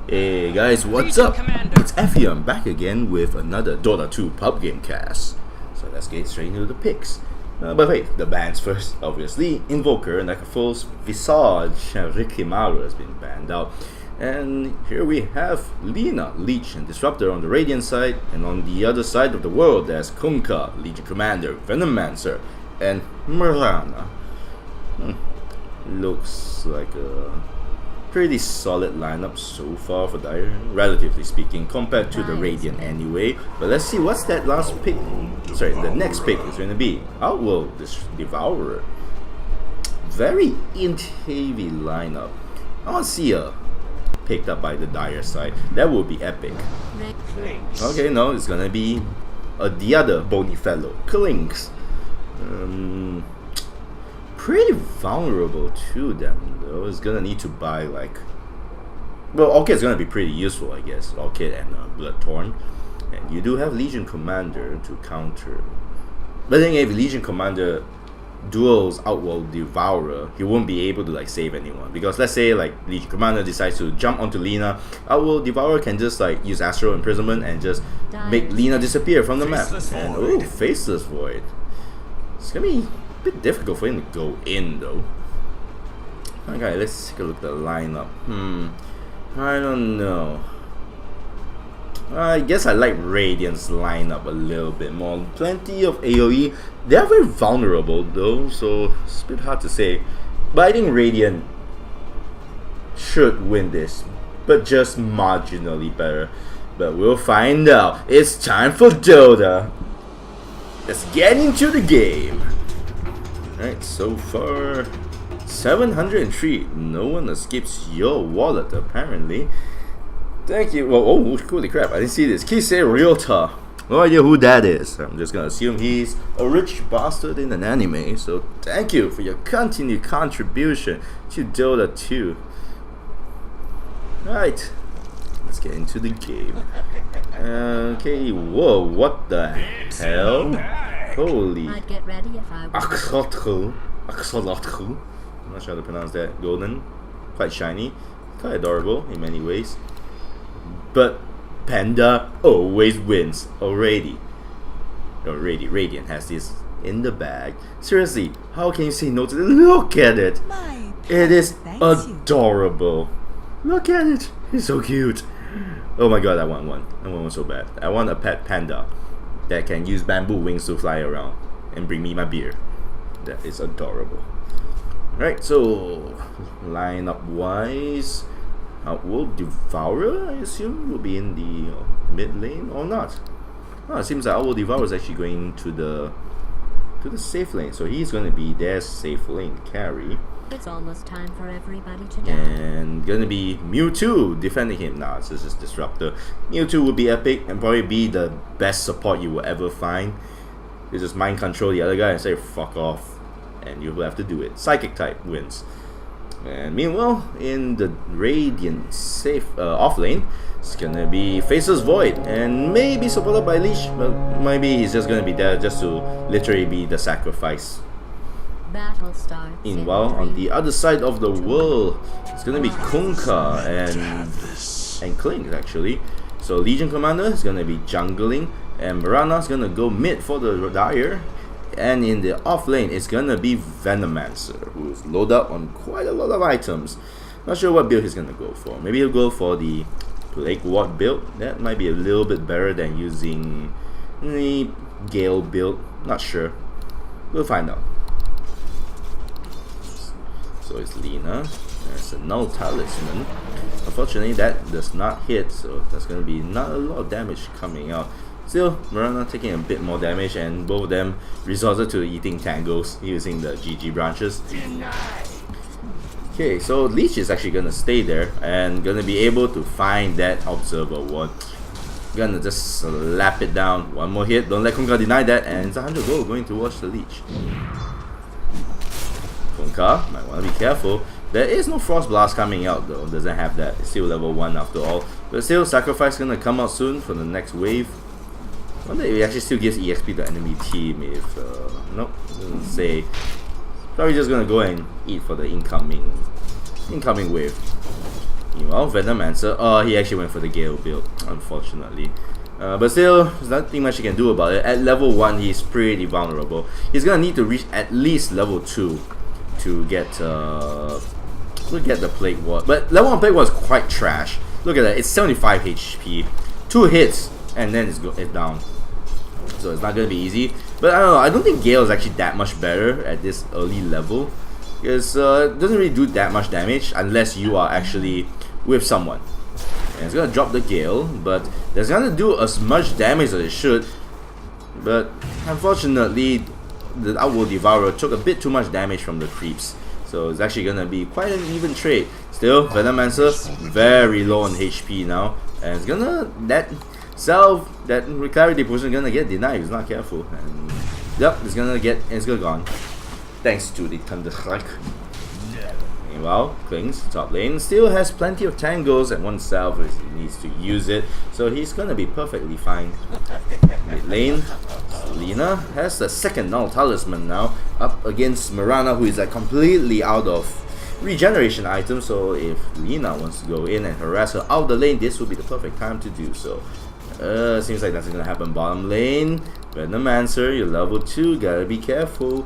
Hey guys, what's up? It's Ephyon back again with another Dota 2 pub game cast. So let's get straight into the picks. But wait, the bans first. Obviously, Invoker, Nakafol's Visage, and Rikimaru has been banned out. And here we have Lina, Leech, and Disruptor on the Radiant side. And on the other side of the world, there's Kunkka, Legion Commander, Venomancer, and Mirana. Looks like a pretty solid lineup so far for Dire, relatively speaking, compared to the Radiant anyway. But let's see what's that last pick. Sorry, the next pick is going to be Outworld Devourer. Very int heavy lineup. I want to see a picked up by the Dire side. That would be epic. Okay, no, it's gonna be the other bony fellow, Clinks. Pretty vulnerable to them though. It's gonna need to buy like, well, Orchid's gonna be pretty useful, I guess. Orchid and Bloodthorn, and you do have Legion Commander to counter. But then if Legion Commander duels Outworld Devourer, he won't be able to like save anyone, because let's say like Legion Commander decides to jump onto Lina, Outworld Devourer can just like use Astral Imprisonment and just make Lina disappear from the map. And oh, Faceless Void. It's gonna be a bit difficult for him to go in though. Okay, let's take a look at the lineup. I don't know. I guess I like Radiant's lineup a little bit more. Plenty of AoE. They are very vulnerable though, so it's a bit hard to say. But I think Radiant should win this, but just marginally better. But we'll find out. It's time for Dota. Let's get into the game. Alright, so far 703. No one escapes your wallet apparently. Thank you. Well, oh, holy crap, I didn't see this. Kisei Ryota. No idea who that is. I'm just gonna assume he's a rich bastard in an anime. So thank you for your continued contribution to Dota 2. Right, let's get into the game. Okay, whoa, what the hell? Holy. I'd get ready if I were. Axolotl. Axolotl. I'm not sure how to pronounce that. Golden. Quite shiny. Quite adorable in many ways. But Panda always wins. Already, Radiant has this in the bag. Seriously, how can you say no to this? Look at it. It is adorable. Look at it. It's so cute. Oh my god, I want one. I want one so bad. I want a pet panda that can use bamboo wings to fly around and bring me my beer. That is adorable. Right, so lineup wise, Outworld Devourer, I assume, will be in the mid lane or not. Oh, it seems like Outworld Devourer is actually going to the safe lane, so he's going to be their safe lane carry. It's almost time for everybody to die. And gonna be Mewtwo defending him. Nah, this is just Disruptor. Mewtwo would be epic and probably be the best support you will ever find. You just mind control the other guy and say fuck off, and you will have to do it. Psychic type wins. And meanwhile, in the Radiant safe off lane, it's gonna be Faceless Void, and maybe supported by Leash, but maybe he's just gonna be there just to literally be the sacrifice. Battle starts. Meanwhile, on the other side of the world, it's gonna be Kunkka and Klink actually. So Legion Commander is gonna be jungling, and Mirana is gonna go mid for the Dire. And in the off lane, it's gonna be Venomancer, who's loaded up on quite a lot of items. Not sure what build he's gonna go for. Maybe he'll go for the Plague Ward build. That might be a little bit better than using the Gale build. Not sure. We'll find out. So it's Lina. There's a Null Talisman. Unfortunately, that does not hit, so there's gonna be not a lot of damage coming out. Still, Mirana taking a bit more damage, and both of them resorted to eating tangles using the GG branches. Okay, so Leech is actually gonna stay there and gonna be able to find that Observer Ward. Gonna just slap it down. One more hit, don't let Kunkka deny that, and it's 100 gold going towards the Leech. Kunkka might want to be careful. There is no Frost Blast coming out though, doesn't have that. It's still level 1 after all. But still, Sacrifice gonna come out soon for the next wave. I wonder if it actually still gives EXP to enemy team if, nope, doesn't say. Probably just gonna go and eat for the incoming wave. Meanwhile, Venomancer, he actually went for the Gale build, unfortunately. But still, there's nothing much you can do about it. At level 1, he's pretty vulnerable. He's gonna need to reach at least level 2 to get the Plague Ward. But level 1 Plague Ward is quite trash. Look at that, it's 75 HP. 2 hits, and then it's down. So it's not gonna be easy. But I don't know, I don't think Gale is actually that much better at this early level. Because it doesn't really do that much damage unless you are actually with someone. And it's gonna drop the Gale, but it's gonna do as much damage as it should. But unfortunately, the Outworld Devourer took a bit too much damage from the creeps. So it's actually gonna be quite an even trade. Still, Venomancer very low on HP now. And it's gonna, that Clarity Potion is gonna get denied if he's not careful. And yep, it's gonna gone. Thanks to the Thunderstrike. Meanwhile, Klings, top lane, still has plenty of tangles and one salve if he needs to use it, so he's gonna be perfectly fine. Mid lane, Selena has the second null talisman now, up against Mirana, who is completely out of regeneration items, so if Lina wants to go in and harass her out the lane, this will be the perfect time to do so. Seems like that's gonna happen bottom lane. Venomancer, you're level 2, gotta be careful.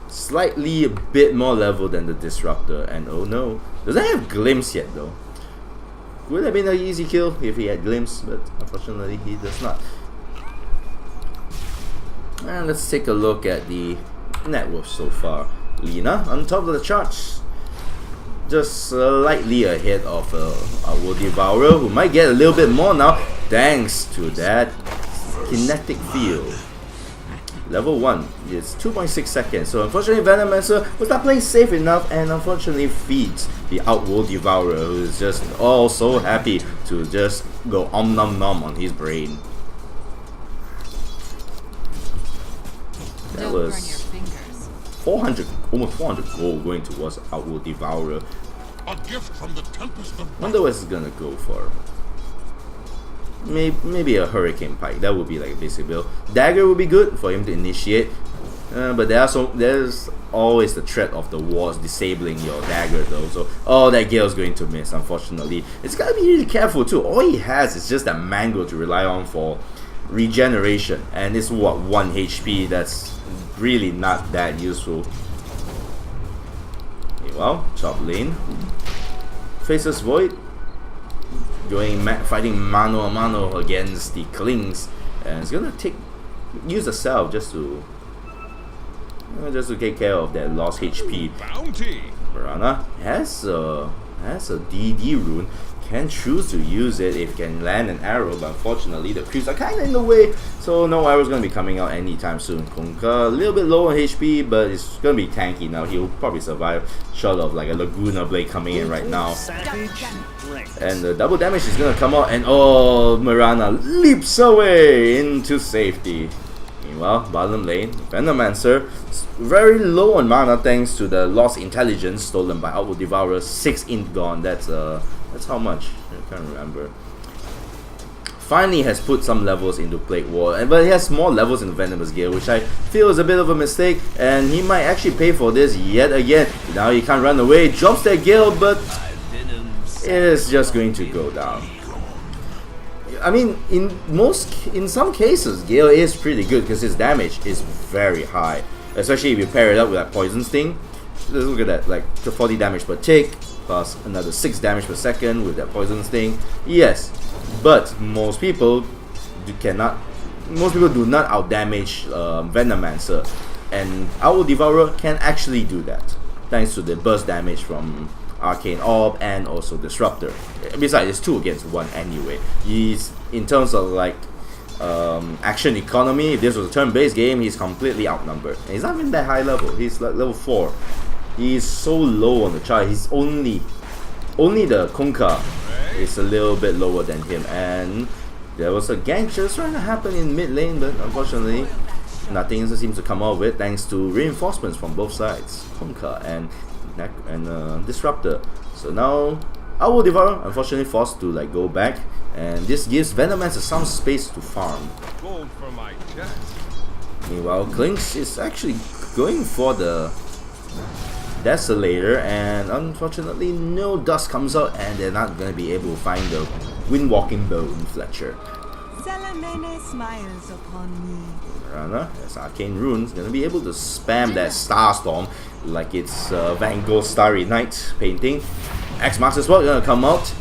Slightly a bit more level than the Disruptor, and oh no, doesn't have Glimpse yet though. Would have been an easy kill if he had Glimpse, but unfortunately he does not. And let's take a look at the net worth so far. Lina on top of the charts, just slightly ahead of Outworld Devourer, who might get a little bit more now thanks to that kinetic field. Level 1 is 2.6 seconds, so unfortunately Venomancer was not playing safe enough and unfortunately feeds the Outworld Devourer, who is just so happy to just go om nom nom on his brain. That was 400, almost 400 gold going towards Outworld Devourer. A gift from the Tempest of Wonder what it's gonna go for. Maybe a Hurricane Pike. That would be like a basic build. Dagger would be good for him to initiate, but there's always the threat of the wards disabling your dagger though. So that Gale's going to miss. Unfortunately, it's gotta be really careful too. All he has is just that Mango to rely on for regeneration, and it's what, 1 HP. That's really not that useful. Meanwhile, top lane faces Void, fighting mano a mano against the Klings, and it's gonna use a salve just to take care of that lost HP. Bounty. Mirana has a DD rune, can choose to use it if can land an arrow, but unfortunately the creeps are kinda in the way, so no arrow's gonna be coming out anytime soon. Kunkka a little bit low on HP, but it's gonna be tanky now. He'll probably survive short of like a Laguna Blade coming in right now. And the double damage is gonna come out, and Mirana leaps away into safety. Meanwhile, bottom lane, Venomancer very low on mana thanks to the lost intelligence stolen by Outworld Devourer. 6 int gone. That's how much? I can't remember. Finally has put some levels into Plague Ward, but he has more levels in Venomous Gale, which I feel is a bit of a mistake, and he might actually pay for this yet again. Now he can't run away, drops that Gale, but it is just going to go down. I mean, in some cases, Gale is pretty good because his damage is very high, especially if you pair it up with that Poison Sting. Let's look at that, like the 40 damage per tick, plus another 6 damage per second with that Poison Sting. Yes, but most people do not outdamage Venomancer, and Outworld Devourer can actually do that thanks to the burst damage from Arcane Orb and also Disruptor. Besides, it's 2 against 1 anyway. He's, in terms of like action economy, if this was a turn-based game, he's completely outnumbered. And he's not even that high level. He's like level 4. He's so low on the chart. He's only the Kunkka is a little bit lower than him. And there was a gank just trying to happen in mid lane, but unfortunately nothing seems to come out of it thanks to reinforcements from both sides, Kunkka and Disruptor. So now Outworld Devourer unfortunately forced to like go back, and this gives Venomancer some space to farm. Gold for my chest. Meanwhile, Klings is actually going for the Desolator, and unfortunately no dust comes out, and they're not gonna be able to find the Windwalking Bone Fletcher. Salamene smiles upon me. Runner, as Arcane Rune's gonna be able to spam that Starstorm like it's Van Gogh's Starry Night painting. X Master Spot gonna come out.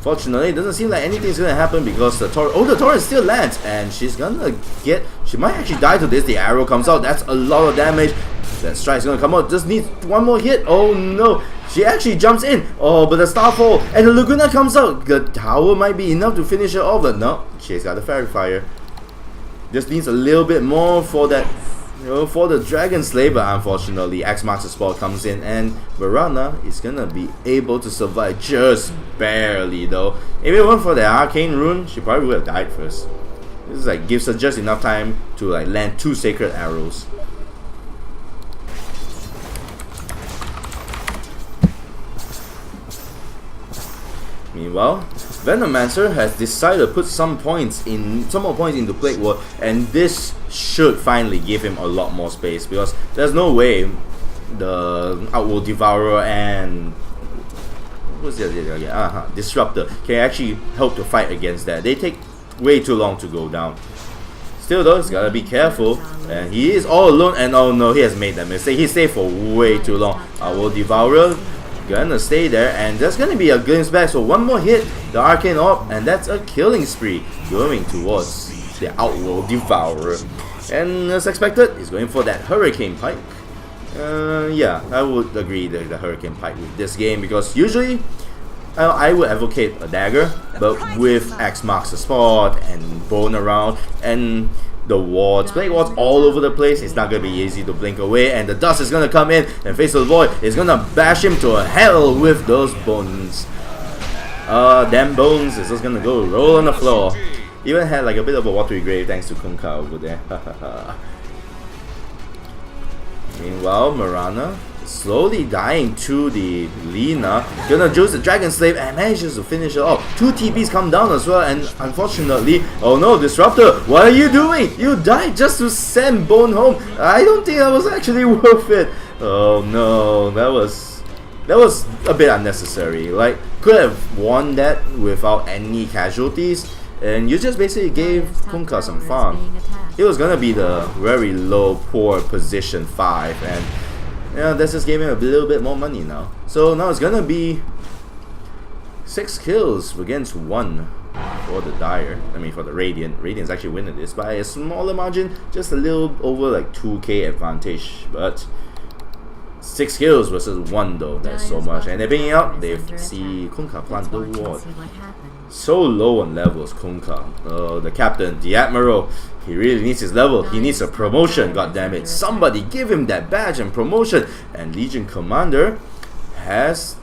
Fortunately, it doesn't seem like anything's gonna happen because the torrent still lands, and she's gonna get. She might actually die to this. The arrow comes out. That's a lot of damage. That strike's gonna come out. Just needs one more hit. Oh no! She actually jumps in. Oh, but the Starfall and the Laguna comes out. The tower might be enough to finish her off, but no. She's got the Fairy Fire. Just needs a little bit more for that, for the Dragon Slayer, but unfortunately, X Master Spell comes in, and Verana is gonna be able to survive just barely though. If it weren't for the Arcane Rune, she probably would have died first. This is like gives her just enough time to like land 2 Sacred Arrows. Meanwhile, Venomancer has decided to put some more points into Plague Ward, and this should finally give him a lot more space, because there's no way the Outworld Devourer and what's the other Disruptor can actually help to fight against that. They take way too long to go down. Still though, he's gotta be careful, and he is all alone, and oh no, he has made that mistake. He stayed for way too long. Outworld Devourer gonna stay there, and there's gonna be a glimpse back, so one more hit, the Arcane Orb, and that's a killing spree going towards the Outworld Devourer. And as expected, he's going for that Hurricane Pike. Yeah, I would agree that the Hurricane Pike with this game, because usually I would advocate a dagger, but with X marks the spot and bone around and the wards, Plague Wards all over the place, it's not gonna be easy to blink away, and the dust is gonna come in, and Face of the Void is gonna bash him to hell with those bones. Damn bones is just gonna go roll on the floor. Even had like a bit of a watery grave thanks to Kunkka over there. Meanwhile, Marana slowly dying to the Lina, gonna juice the Dragon Slave and manages to finish it off. 2 TPs come down as well, and unfortunately, oh no, Disruptor, what are you doing? You died just to send Bone home. I don't think that was actually worth it. Oh no, that was a bit unnecessary. Like, could have won that without any casualties, and you just basically gave Kunkka some farm. It was gonna be the very low, poor position 5, and yeah, that's just gave him a little bit more money now. So now it's gonna be 6 kills against 1 for the Dire. I mean, for the Radiant. Radiant's actually winning this by a smaller margin, just a little over like 2k advantage. But 6 kills versus 1 though, that's so much. And they're picking out, they see Kunkka plant the ward. So low on levels, Kunkka. The captain, the admiral, he really needs his level. He needs a promotion, goddammit. Somebody give him that badge and promotion. And Legion Commander has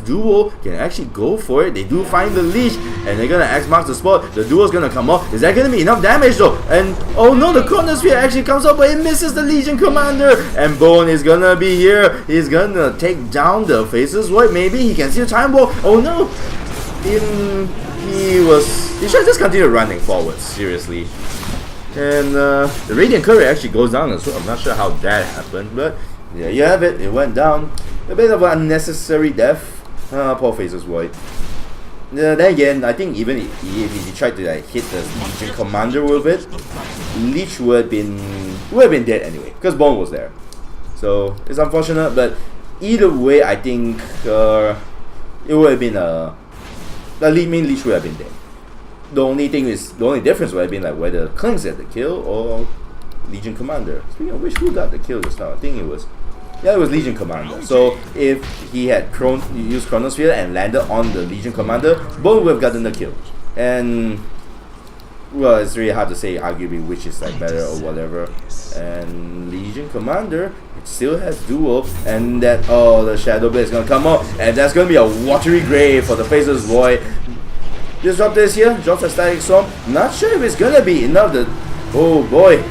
duo, can actually go for it. They do find the leash, and they're gonna X mark the spot. The duo's gonna come off. Is that gonna be enough damage though? And oh no, the Chronosphere actually comes up, but it misses the Legion Commander. And Bone is gonna be here. He's gonna take down the Faceless Void. Maybe he can see the Time Wall. Oh no! He should just continue running forward, seriously. And the Radiant Courier actually goes down as well. I'm not sure how that happened, but yeah, you have it. It went down. A bit of an unnecessary death. Poor Faceless Void. Then again, I think even if he tried to like hit the Legion Commander with it, Leech would have been dead anyway, because Bone was there. So it's unfortunate, but either way, I think it would have been Leech would have been dead. The only difference would have been like whether Klings had the kill or Legion Commander. Speaking of which, who got the kill just now? I think it was Legion Commander. So if he had used Chronosphere and landed on the Legion Commander, Bone would have gotten the kill. And well, it's really hard to say arguably which is like better or whatever. And Legion Commander, it still has duo, and that the Shadow Blade is gonna come up, and that's gonna be a watery grave for the Faceless Void. Disruptor is here, drops a Static Storm. Not sure if it's gonna be enough to, oh boy.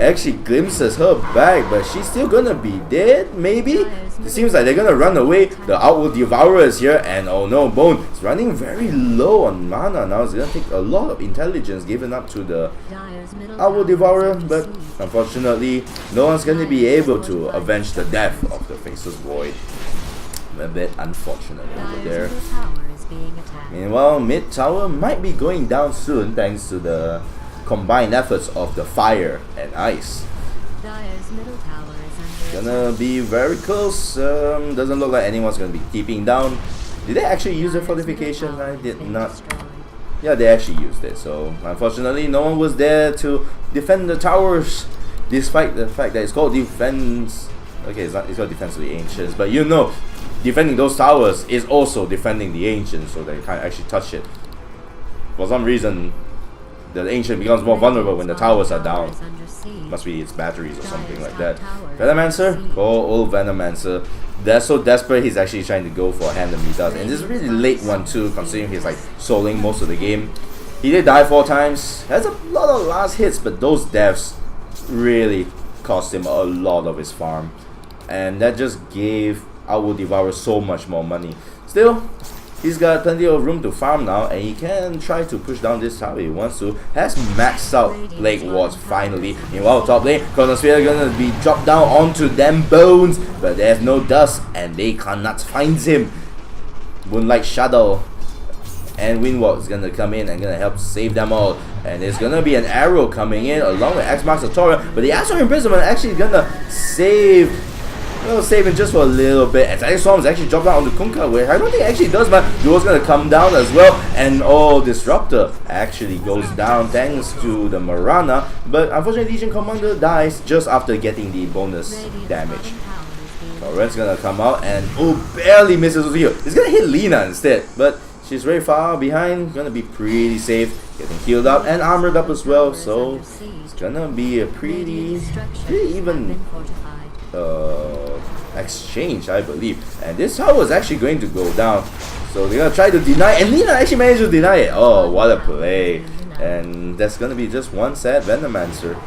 actually glimpses her back, but she's still gonna be dead, maybe? It seems like they're gonna run away. The Outworld Devourer is here, and oh no, Bone is running very low on mana now. It's gonna take a lot of intelligence given up to the Outworld Devourer, but unfortunately, no one's gonna be able to avenge the death of the Faceless Void. A bit unfortunate over there. Meanwhile, mid tower might be going down soon thanks to the combined efforts of the fire and ice. Gonna be very close. Doesn't look like anyone's gonna be keeping down. Did they actually use the fortification? I did not. Yeah, they actually used it. So unfortunately, no one was there to defend the towers, despite the fact that it's called defense. Okay, it's called defense of the ancients, but you know, defending those towers is also defending the ancients, so they can't actually touch it. For some reason, the ancient becomes more vulnerable when the towers are down. Must be its batteries or something like that. Venomancer? Poor old Venomancer. They're so desperate, he's actually trying to go for a hand of Midas. And this is a really late one too, considering he's like souling most of the game. He did die 4 times. Has a lot of last hits, but those deaths really cost him a lot of his farm. And that just gave Outworld Devourer so much more money. Still, he's got plenty of room to farm now, and he can try to push down this tower if he wants to. Has maxed out Plague Wards finally. Meanwhile, top lane, Chronosphere gonna be dropped down onto them bones, but there's no dust, and they cannot find him. Moonlight Shadow and Windwalk is gonna come in and gonna help save them all. And there's gonna be an arrow coming in along with X-Marks Satora, but the Astral Imprisonment actually gonna save. Well, saving just for a little bit. And Static Storm is actually dropped down onto Kunkka, which I don't think it actually does, but Duel's gonna come down as well. And oh, Disruptor actually goes down thanks to the Marana. But unfortunately, Legion Commander dies just after getting the bonus damage. Red's gonna come out and oh, barely misses over here. It's gonna hit Lina instead, but she's very far behind. Gonna be pretty safe, getting healed up and armored up as well. So it's gonna be a pretty even exchange, I believe. And this tower is actually going to go down, so they're gonna try to deny, and Lina actually managed to deny it. Oh, what a play. And that's gonna be just one sad Venomancer.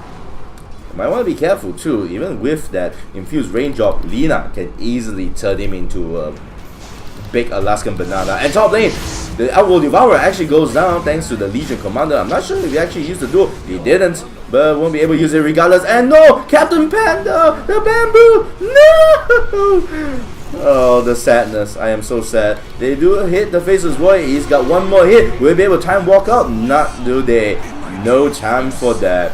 You might want to be careful too. Even with that infused rain drop, Lina can easily turn him into a big Alaskan banana. And top lane, the Outworld Devourer actually goes down thanks to the Legion Commander. I'm not sure if he actually used the duel. He didn't, but won't be able to use it regardless. And no! Captain Panda! The bamboo! No! Oh, the sadness. I am so sad. They do hit the Faceless Void. He's got one more hit. Will he be able to time walk out? Not do they. No time for that.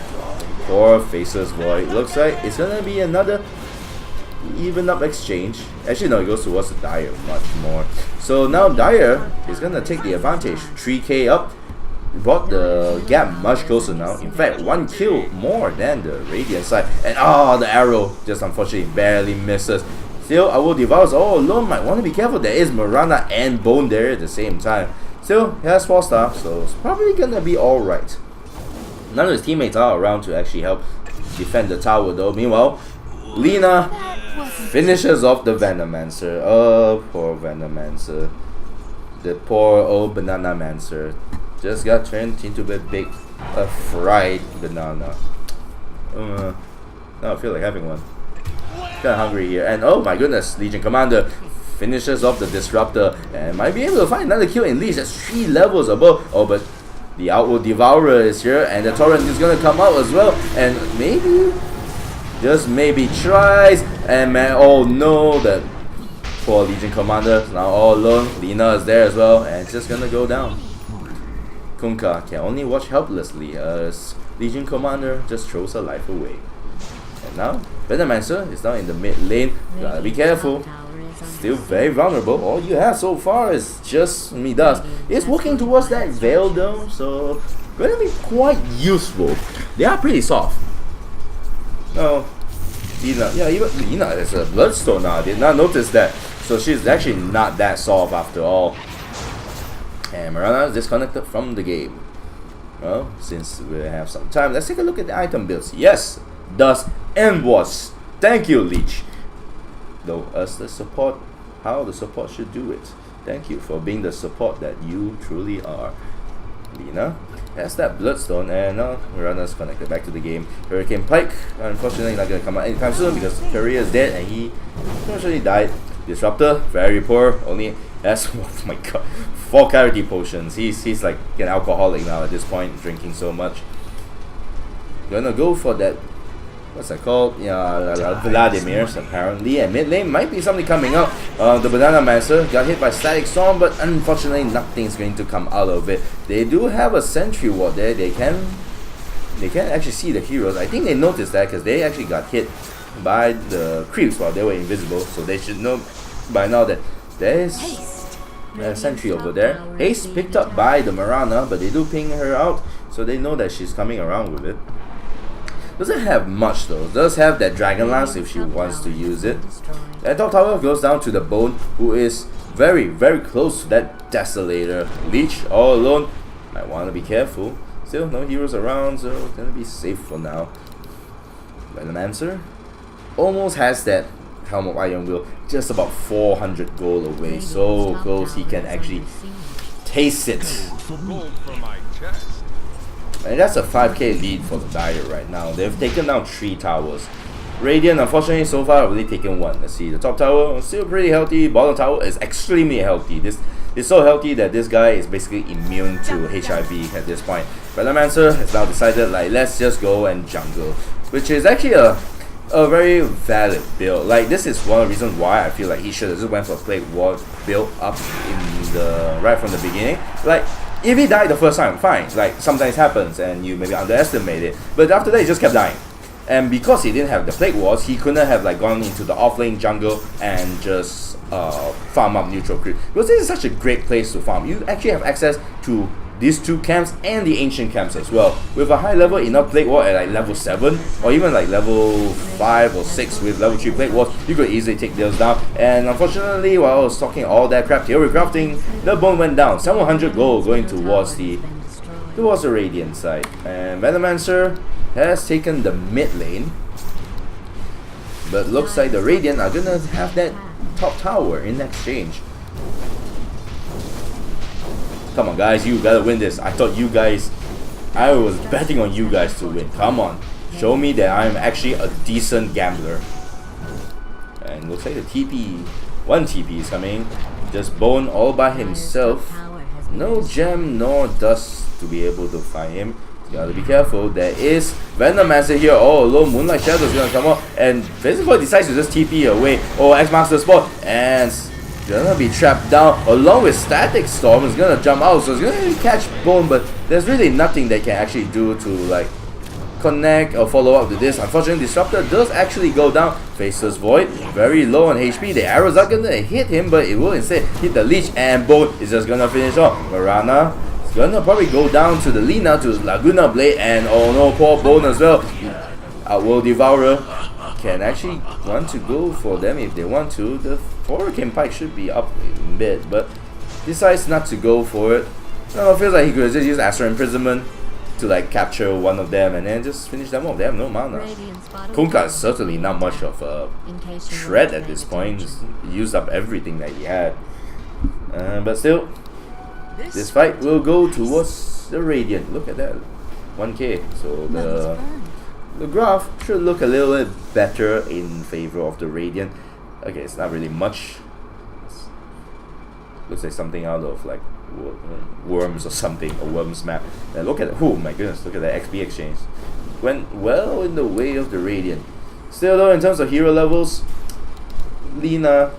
Poor Faceless Void. Looks like it's gonna be another even up exchange. Actually no, it goes towards the Dire much more. So now Dire is gonna take the advantage. 3k up. Brought the gap much closer now. In fact, 1 kill more than the Radiant side. And the arrow just unfortunately barely misses. Still, Outworld Devours all alone. Might want to be careful. There is Marana and Bone there at the same time. Still, he has 4 star, so it's probably gonna be alright. None of his teammates are around to actually help defend the tower though. Meanwhile, Lina finishes off the Venomancer. Oh, poor Venomancer. The poor old Banana Mancer just got turned into a big fried banana. Now I feel like having one. Kinda hungry here. And oh my goodness, Legion Commander finishes off the Disruptor and might be able to find another kill in Leash. That's 3 levels above. Oh, but the Outworld Devourer is here and the Torrent is gonna come out as well. And maybe, just maybe tries. And man, oh no, that poor Legion Commander is now all alone. Lina is there as well and it's just gonna go down. Kunkka can only watch helplessly as Legion Commander just throws her life away. And now, Venomancer is down in the mid lane. Gotta be careful. Still very vulnerable. All you have so far is just Midas. It's working towards that Veil though, so gonna be quite useful. They are pretty soft. No, Lina. Yeah, even Lina is a Bloodstone now. I did not notice that. So she's actually not that soft after all. And Marana is disconnected from the game. Well, since we have some time, let's take a look at the item builds. Yes, Dust and Wards. Thank you, Leech. Though as the support, how the support should do it. Thank you for being the support that you truly are. Lina has that Bloodstone, and now Mirana's connected back to the game. Hurricane Pike, unfortunately, not gonna come out anytime soon because Career is dead and he unfortunately died. Disruptor, very poor, only has, oh my god, 4 clarity potions. He's like an alcoholic now at this point, drinking so much. Gonna go for that, what's that called? Yeah, Vladimir's apparently. And mid lane might be something coming out. The Banana Mancer got hit by Static Storm, but unfortunately nothing's going to come out of it. They do have a sentry ward there. They can actually see the heroes. I think they noticed that because they actually got hit by the creeps while they were invisible. So they should know by now that there is a sentry over there. Haste picked up by the Mirana, but they do ping her out, so they know that she's coming around with it. Doesn't have much though. Does have that Dragon Lance if she wants to use it. That top tower goes down to the Bone, who is very, very close to that Desolator. Leech all alone. Might want to be careful. Still, no heroes around, so it's gonna be safe for now. Venomancer almost has that Helm of Iron Will, just about 400 gold away. So close, he can actually taste it. Gold from my chest. And that's a 5k lead for the Dire right now. They've taken down 3 towers. Radiant, unfortunately, so far have only taken 1. Let's see, the top tower still pretty healthy. Bottom tower is extremely healthy. This is so healthy that this guy is basically immune to HIV at this point. Venomancer has now decided, like, let's just go and jungle, which is actually a very valid build. Like, this is one of the reasons why I feel like he should have just went for a Plague Ward build up in the right from the beginning. Like, if he died the first time, fine. Like, sometimes happens and you maybe underestimate it. But after that, he just kept dying. And because he didn't have the Plague Wards, he couldn't have like gone into the offlane jungle and just farm up neutral creep. Because this is such a great place to farm. You actually have access to these 2 camps and the ancient camps as well. With a high level enough Plague Ward at like level 7 or even like level 5 or 6 with level 3 Plague Wards, you could easily take those down. And unfortunately, while I was talking all that crap, theory crafting, the Bone went down. 700 gold going towards the Radiant side. And Venomancer has taken the mid lane. But looks like the Radiant are gonna have that top tower in exchange. Come on guys, you gotta win this. I was betting on you guys to win. Come on, show me that I'm actually a decent gambler. And looks like the TP, 1 TP is coming. Just Bone all by himself. No gem nor dust to be able to find him. Gotta be careful. There is Venomancer here all alone. Moonlight Shadow is gonna come out, and Visible decides to just TP away. Oh, X marks the spot, and gonna be trapped down along with Static Storm. Is gonna jump out, so it's gonna catch Bone, but there's really nothing they can actually do to like connect or follow up to this. Unfortunately, Disruptor does actually go down. Faceless Void, very low on HP. The arrows are gonna hit him, but it will instead hit the Leech, and Bone is just gonna finish off. Mirana is gonna probably go down to the Lina, to Laguna Blade, and oh no, poor Bone as well. Outworld Devourer can actually want to go for them if they want to. The Hurricane Pike should be up a bit, but decides not to go for it. No, it feels like he could just use Astral Imprisonment to like capture one of them and then just finish them off. They have no mana. Kunkka is certainly not much of a threat at this point. He used up everything that he had. But still, this fight will go towards the Radiant. Look at that, 1k. So the graph should look a little bit better in favor of the Radiant. Okay, it's not really much. Looks like something out of like Worms or something, a Worms map. And look at, oh my goodness, look at that XP exchange. Went well in the way of the Radiant. Still though, in terms of hero levels, Lina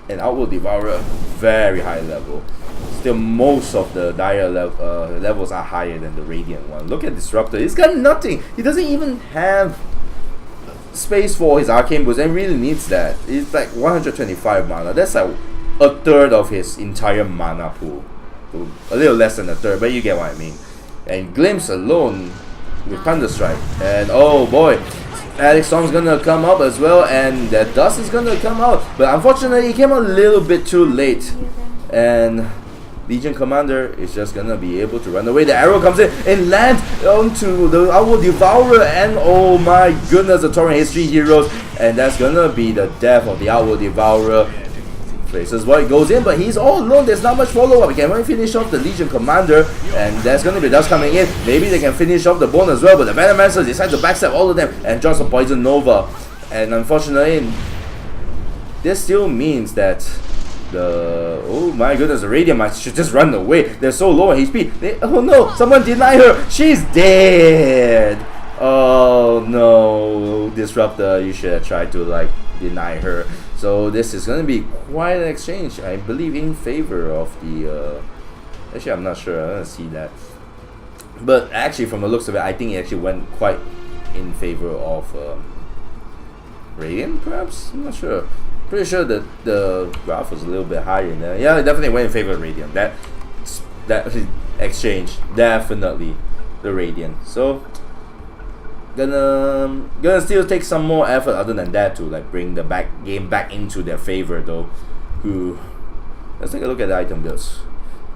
and Outworld Devourer, very high level. Still, most of the Dire levels are higher than the Radiant one. Look at Disruptor, he's got nothing. He doesn't even have space for his Arcane Boost and really needs that. It's like 125 mana. That's like a third of his entire mana pool. A little less than a third, but you get what I mean. And Glimpse alone with Thunderstrike. And oh boy, Alex Storm's gonna come up as well, and that Dust is gonna come out. But unfortunately, he came a little bit too late. And Legion Commander is just gonna be able to run away. The arrow comes in and lands onto the Outworld Devourer, and oh my goodness, the Torrent hits 3 heroes, and that's gonna be the death of the Outworld Devourer. Faces Void goes in, but he's all alone. There's not much follow-up. He can only finish off the Legion Commander, and there's going to be dust coming in. Maybe they can finish off the Bone as well, but the Venomancer decides to backstab all of them and draws a Poison Nova. And unfortunately, this still means that oh my goodness, the Radiant might should just run away. They're so low on HP. Oh no, someone denied her. She's dead. Oh no, Disruptor, you should have tried to like deny her. So this is going to be quite an exchange, I believe, in favor of the actually I'm not sure, I don't see that, but actually from the looks of it, I think it actually went quite in favor of Radiant, perhaps? I'm not sure. Pretty sure that the graph was a little bit higher in there. Yeah, it definitely went in favor of Radiant. That exchange, definitely the Radiant. So gonna still take some more effort other than that to like bring the game back into their favor though. Let's take a look at the item builds.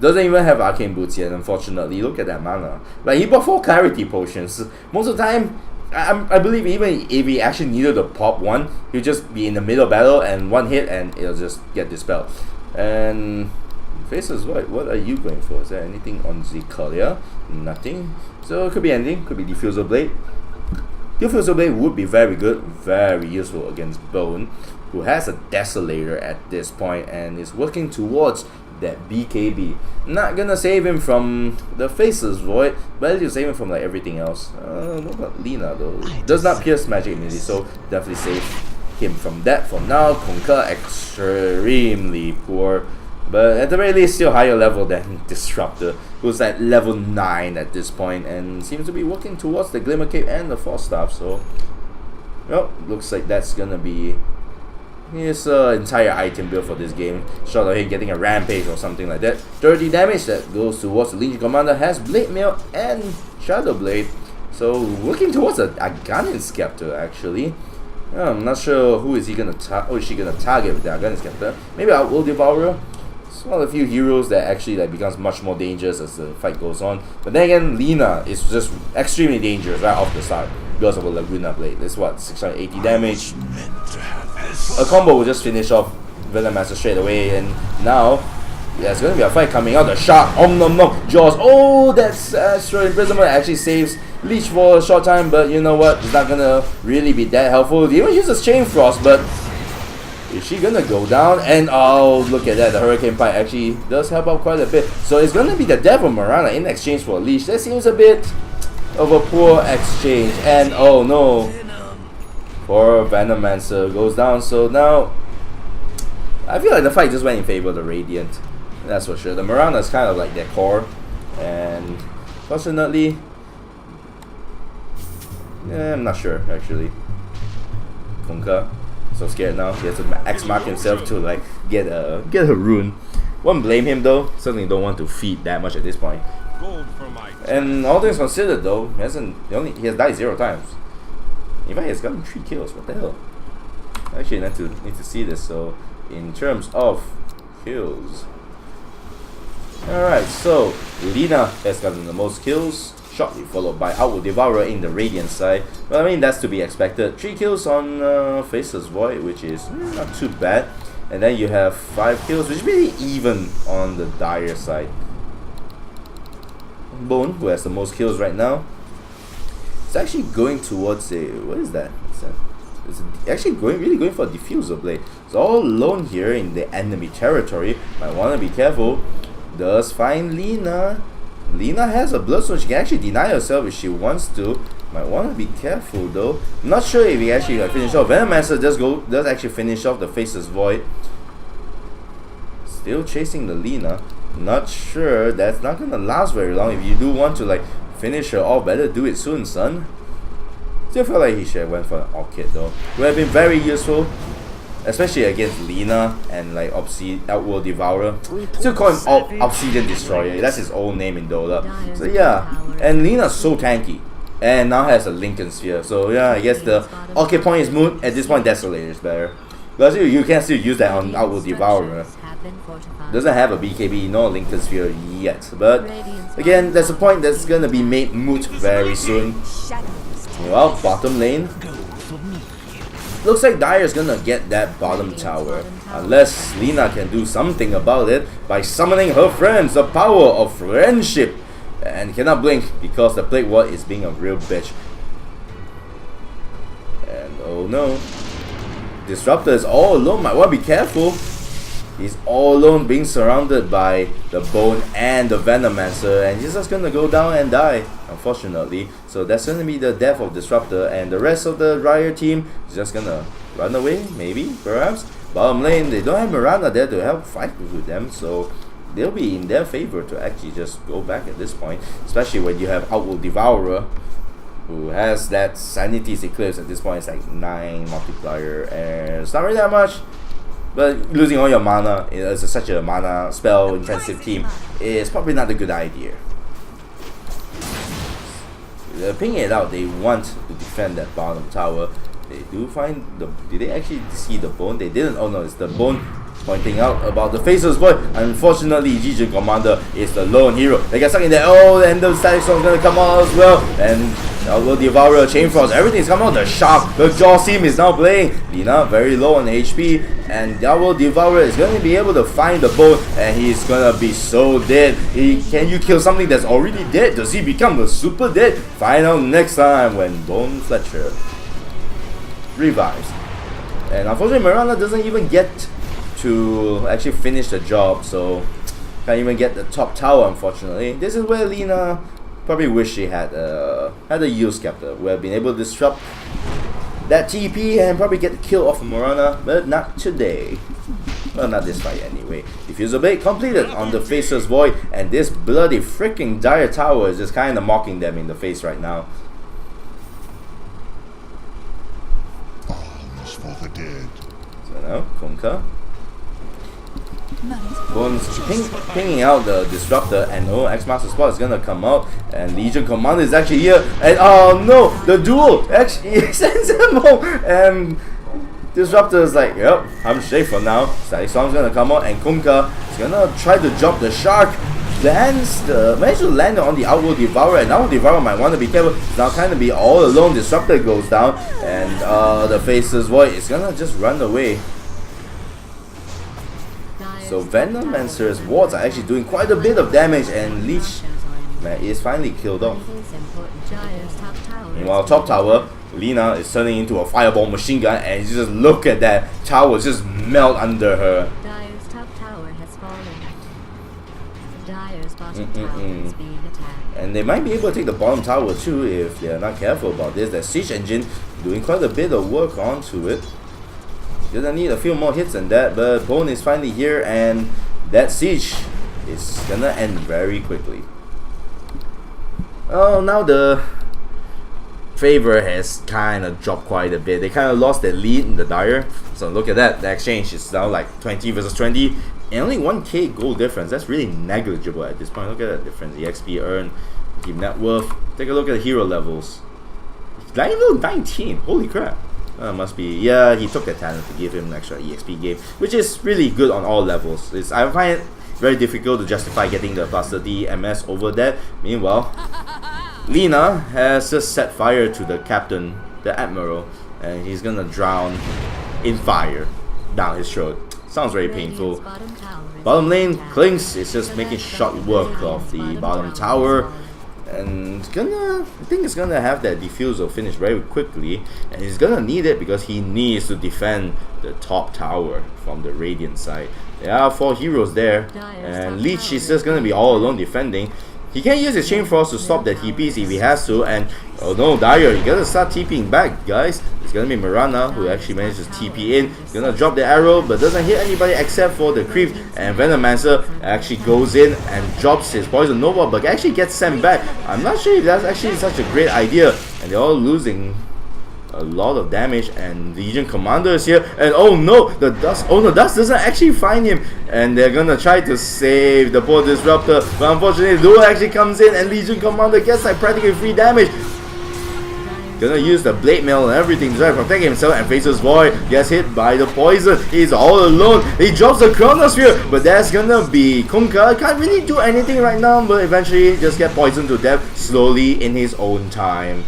Doesn't even have arcane boots yet, unfortunately. Look at that mana. Like, he bought 4 clarity potions. Most of the time, I believe even if he actually needed to pop one, he'll just be in the middle of battle and one hit and it'll just get dispelled. And Faces, what are you going for? Is there anything on the Collier? Nothing. So it could be anything. Could be Diffusal Blade. Diffusal Blade would be very good, very useful against Bone, who has a Desolator at this point and is working towards that BKB. Not gonna save him from the Faceless Void, but he'll save him from like everything else. What about Lina though? Does not pierce magic immediately, so definitely save him from that for now. Conquer extremely poor, but at the very least still higher level than Disruptor, who's at level 9 at this point and seems to be working towards the Glimmer Cape and the Force Staff. So well, looks like that's gonna be his entire item build for this game, short of him getting a Rampage or something like that. 30 damage that goes towards the Legion Commander, has Blade Mail and Shadow Blade, so looking towards a Aghanim Scepter actually. I'm not sure who is he gonna is she gonna target with the Aghanim Scepter. Maybe Outworld Devourer. It's one of the few heroes that actually like becomes much more dangerous as the fight goes on. But then again, Lina is just extremely dangerous right off the start because of a Laguna Blade. That's what, 680 damage. A combo will just finish off Venomancer straight away, and now there's going to be a fight coming out. The shark, nom, Jaws. Oh, that's Astral Imprisonment actually saves Leech for a short time, but you know what? It's not going to really be that helpful. He even uses Chain Frost, but is she going to go down? And oh, look at that. The Hurricane Pike actually does help out quite a bit. So it's going to be the Death of Mirana in exchange for a Leech. That seems a bit of a poor exchange. And oh no. Poor Venomancer goes down, so now I feel like the fight just went in favor of the Radiant. That's for sure. The Mirana is kind of like their core, and fortunately, I'm not sure actually. Kunka, so scared now. He has to X mark himself to like get a rune. Won't blame him though. Certainly don't want to feed that much at this point. And all things considered though, he has died 0 times. In fact, he has gotten 3 kills. What the hell? Actually, need to see this. So, in terms of kills, alright. So Lina has gotten the most kills, shortly followed by Outworld Devourer in the Radiant side. But I mean, that's to be expected. 3 kills on Faceless Void, which is not too bad. And then you have 5 kills, which is really even on the Dire side. Bone, who has the most kills right now, it's actually going towards a, what is that? It's actually really going for a Diffusal Blade. It's all alone here in the enemy territory. Might want to be careful. Does find Lina. Lina has a Bloodstone. She can actually deny herself if she wants to. Might want to be careful though. I'm not sure if he actually finish off. Venomancer does actually finish off the Faceless Void. Still chasing the Lina. Not sure. That's not gonna last very long. If you do want to like finish her off, better do it soon, son. Still feel like he should have went for an Orchid though. Would have been very useful, especially against Lina and like Outworld Devourer. Still call him Obsidian Destroyer. That's his old name in Dota. So yeah, and Lina's so tanky, and now has a Lincoln Sphere. So yeah, I guess the Orchid point is moot. At this point, Desolator is better. Because you can still use that on Outworld Devourer. Doesn't have a BKB, no Lincoln Sphere yet. But again, there's a point that's gonna be made moot very soon. Well, bottom lane. Looks like Dire's gonna get that bottom tower. Unless Lina can do something about it by summoning her friends, the power of friendship. And cannot blink because the Plague Ward is being a real bitch. And oh no, Disruptor is all alone, might want to be careful. He's all alone being surrounded by the Bone and the Venomancer, and he's just gonna go down and die, unfortunately. So that's gonna be the death of Disruptor, and the rest of the Riot team is just gonna run away, maybe, perhaps. Bottom lane, they don't have Miranda there to help fight with them, so they'll be in their favor to actually just go back at this point, especially when you have Outworld Devourer, who has that Sanity's Eclipse at this point. It's like 9 multiplier, and it's not really that much. But losing all your mana as such a mana spell intensive team is probably not a good idea. They're pinging it out. They want to defend that bottom tower. They do find the. Did they actually see the Bone? They didn't. Oh no, it's the Bone pointing out about the Faceless Void. Unfortunately, Legion Commander is the lone hero. They get stuck in there. Oh, and the Static Storm is gonna come out as well. And Outworld Devourer, Chain Frost, everything's coming out. The Shark, the Jaw Seam is now playing. Lina very low on HP, and the Outworld Devourer is gonna be able to find the Bone, and he's gonna be so dead. Can you kill something that's already dead? Does he become the super dead? Find out next time when Bone Fletcher revives. And unfortunately, Miranda doesn't even get to actually finish the job, so can't even get the top tower, unfortunately. This is where Lina probably wish she had a Yield Scepter, who have been able to disrupt that TP and probably get the kill off of Miranda, but not today. Well, not this fight anyway. Diffuser Bait completed on the Faceless Void, and this bloody freaking Dire Tower is just kind of mocking them in the face right now. Alms for the dead. So now, Kunkka. Bone's pinging out the Disruptor, and oh, X-Master Spot is gonna come out, and Legion Commander is actually here, and oh no, the duel actually sends him home, and Disruptor is like, yep, I'm safe for now. Static Storm's gonna come out, and Kunkka is gonna try to drop the Shark. Managed to land on the Outworld Devourer, and Outworld Devourer might want to be careful. It's now kind of be all alone. Disruptor goes down, and the Faceless Void is gonna just run away. So Venomancer's wards are actually doing quite a bit of damage, and Leech is finally killed off. Meanwhile, top tower, Lina is turning into a fireball machine gun, and you just look at that tower just melt under her. Dire's top tower has fallen. Dire's bottom tower is being attacked. And they might be able to take the bottom tower too if they're not careful about this. The Siege Engine doing quite a bit of work onto it. Gonna need a few more hits than that, but Bone is finally here, and that siege is gonna end very quickly. Oh, now the favor has kind of dropped quite a bit. They kind of lost their lead in the Dire. So look at that, the exchange is now like 20 versus 20, and only 1k gold difference. That's really negligible at this point. Look at that difference. The XP earned, team net worth. Take a look at the hero levels. Level 19, holy crap. Must be, yeah, he took that talent to give him an extra EXP game, which is really good on all levels. I find it very difficult to justify getting the plus 30 MS over that. Meanwhile, Lina has just set fire to the captain, the Admiral, and he's gonna drown in fire down his throat. Sounds very painful. Bottom lane, Klinks is just making short work of the bottom tower. And I think it's gonna have that diffuser finish very quickly, and he's gonna need it because he needs to defend the top tower from the Radiant side. There are 4 heroes there, and Leech is just gonna be all alone defending. He can use his Chain Frost to stop the TPs if he has to, and oh no, Dire, you gotta start TPing back, guys. It's gonna be Mirana who actually manages to TP in. He's gonna drop the arrow, but doesn't hit anybody except for the creep, and Venomancer actually goes in and drops his Poison Nova, but actually gets sent back. I'm not sure if that's actually such a great idea, and they're all losing a lot of damage, and Legion Commander is here, and oh no, the dust doesn't actually find him, and they're gonna try to save the poor Disruptor, but unfortunately Duo actually comes in, and Legion Commander gets like practically free damage. Gonna use the Blade Mail and everything to try to protect himself, and Faceless Void gets hit by the poison. He's all alone. He drops the Chronosphere, but that's gonna be Kunkka. Can't really do anything right now, but eventually just get poisoned to death slowly in his own time.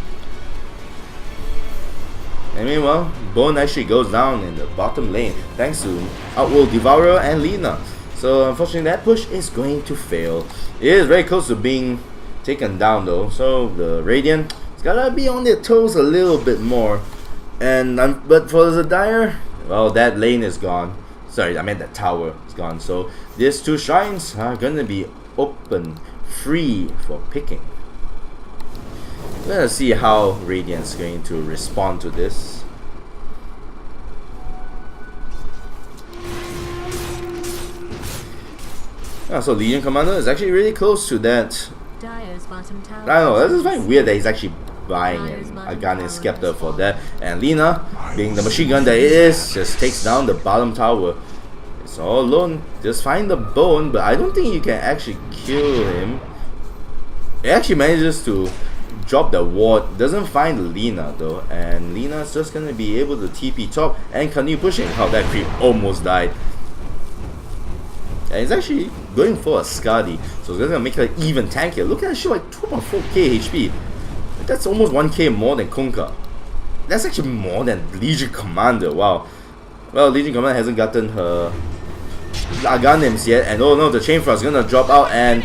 And meanwhile, Bone actually goes down in the bottom lane thanks to Outworld Devourer and Lina. So unfortunately that push is going to fail. It is very close to being taken down though, so the Radiant is gotta be on their toes a little bit more. And but for the Dire, well, that lane is gone. Sorry, I meant that tower is gone. So these two shrines are gonna be open, free for picking. Let's see how Radiant's going to respond to this. So Legion Commander is actually really close to that. Dire's bottom tower. I don't know, this is very weird that he's actually buying a gun and Scepter for that. And Lina, being the machine gun that it is, just takes down the bottom tower. It's all alone. Just find the Bone, but I don't think you can actually kill him. It actually manages to drop the ward, doesn't find Lina though, and Lina's just gonna be able to TP top and continue pushing. How that creep almost died. And he's actually going for a Skadi, so it's gonna make her even tankier. Look at that shit, like 2.4k HP. That's almost 1k more than Kunkka. That's actually more than Legion Commander. Wow. Well, Legion Commander hasn't gotten her Aghanim's yet, and oh no, the Chain Frost is gonna drop out, and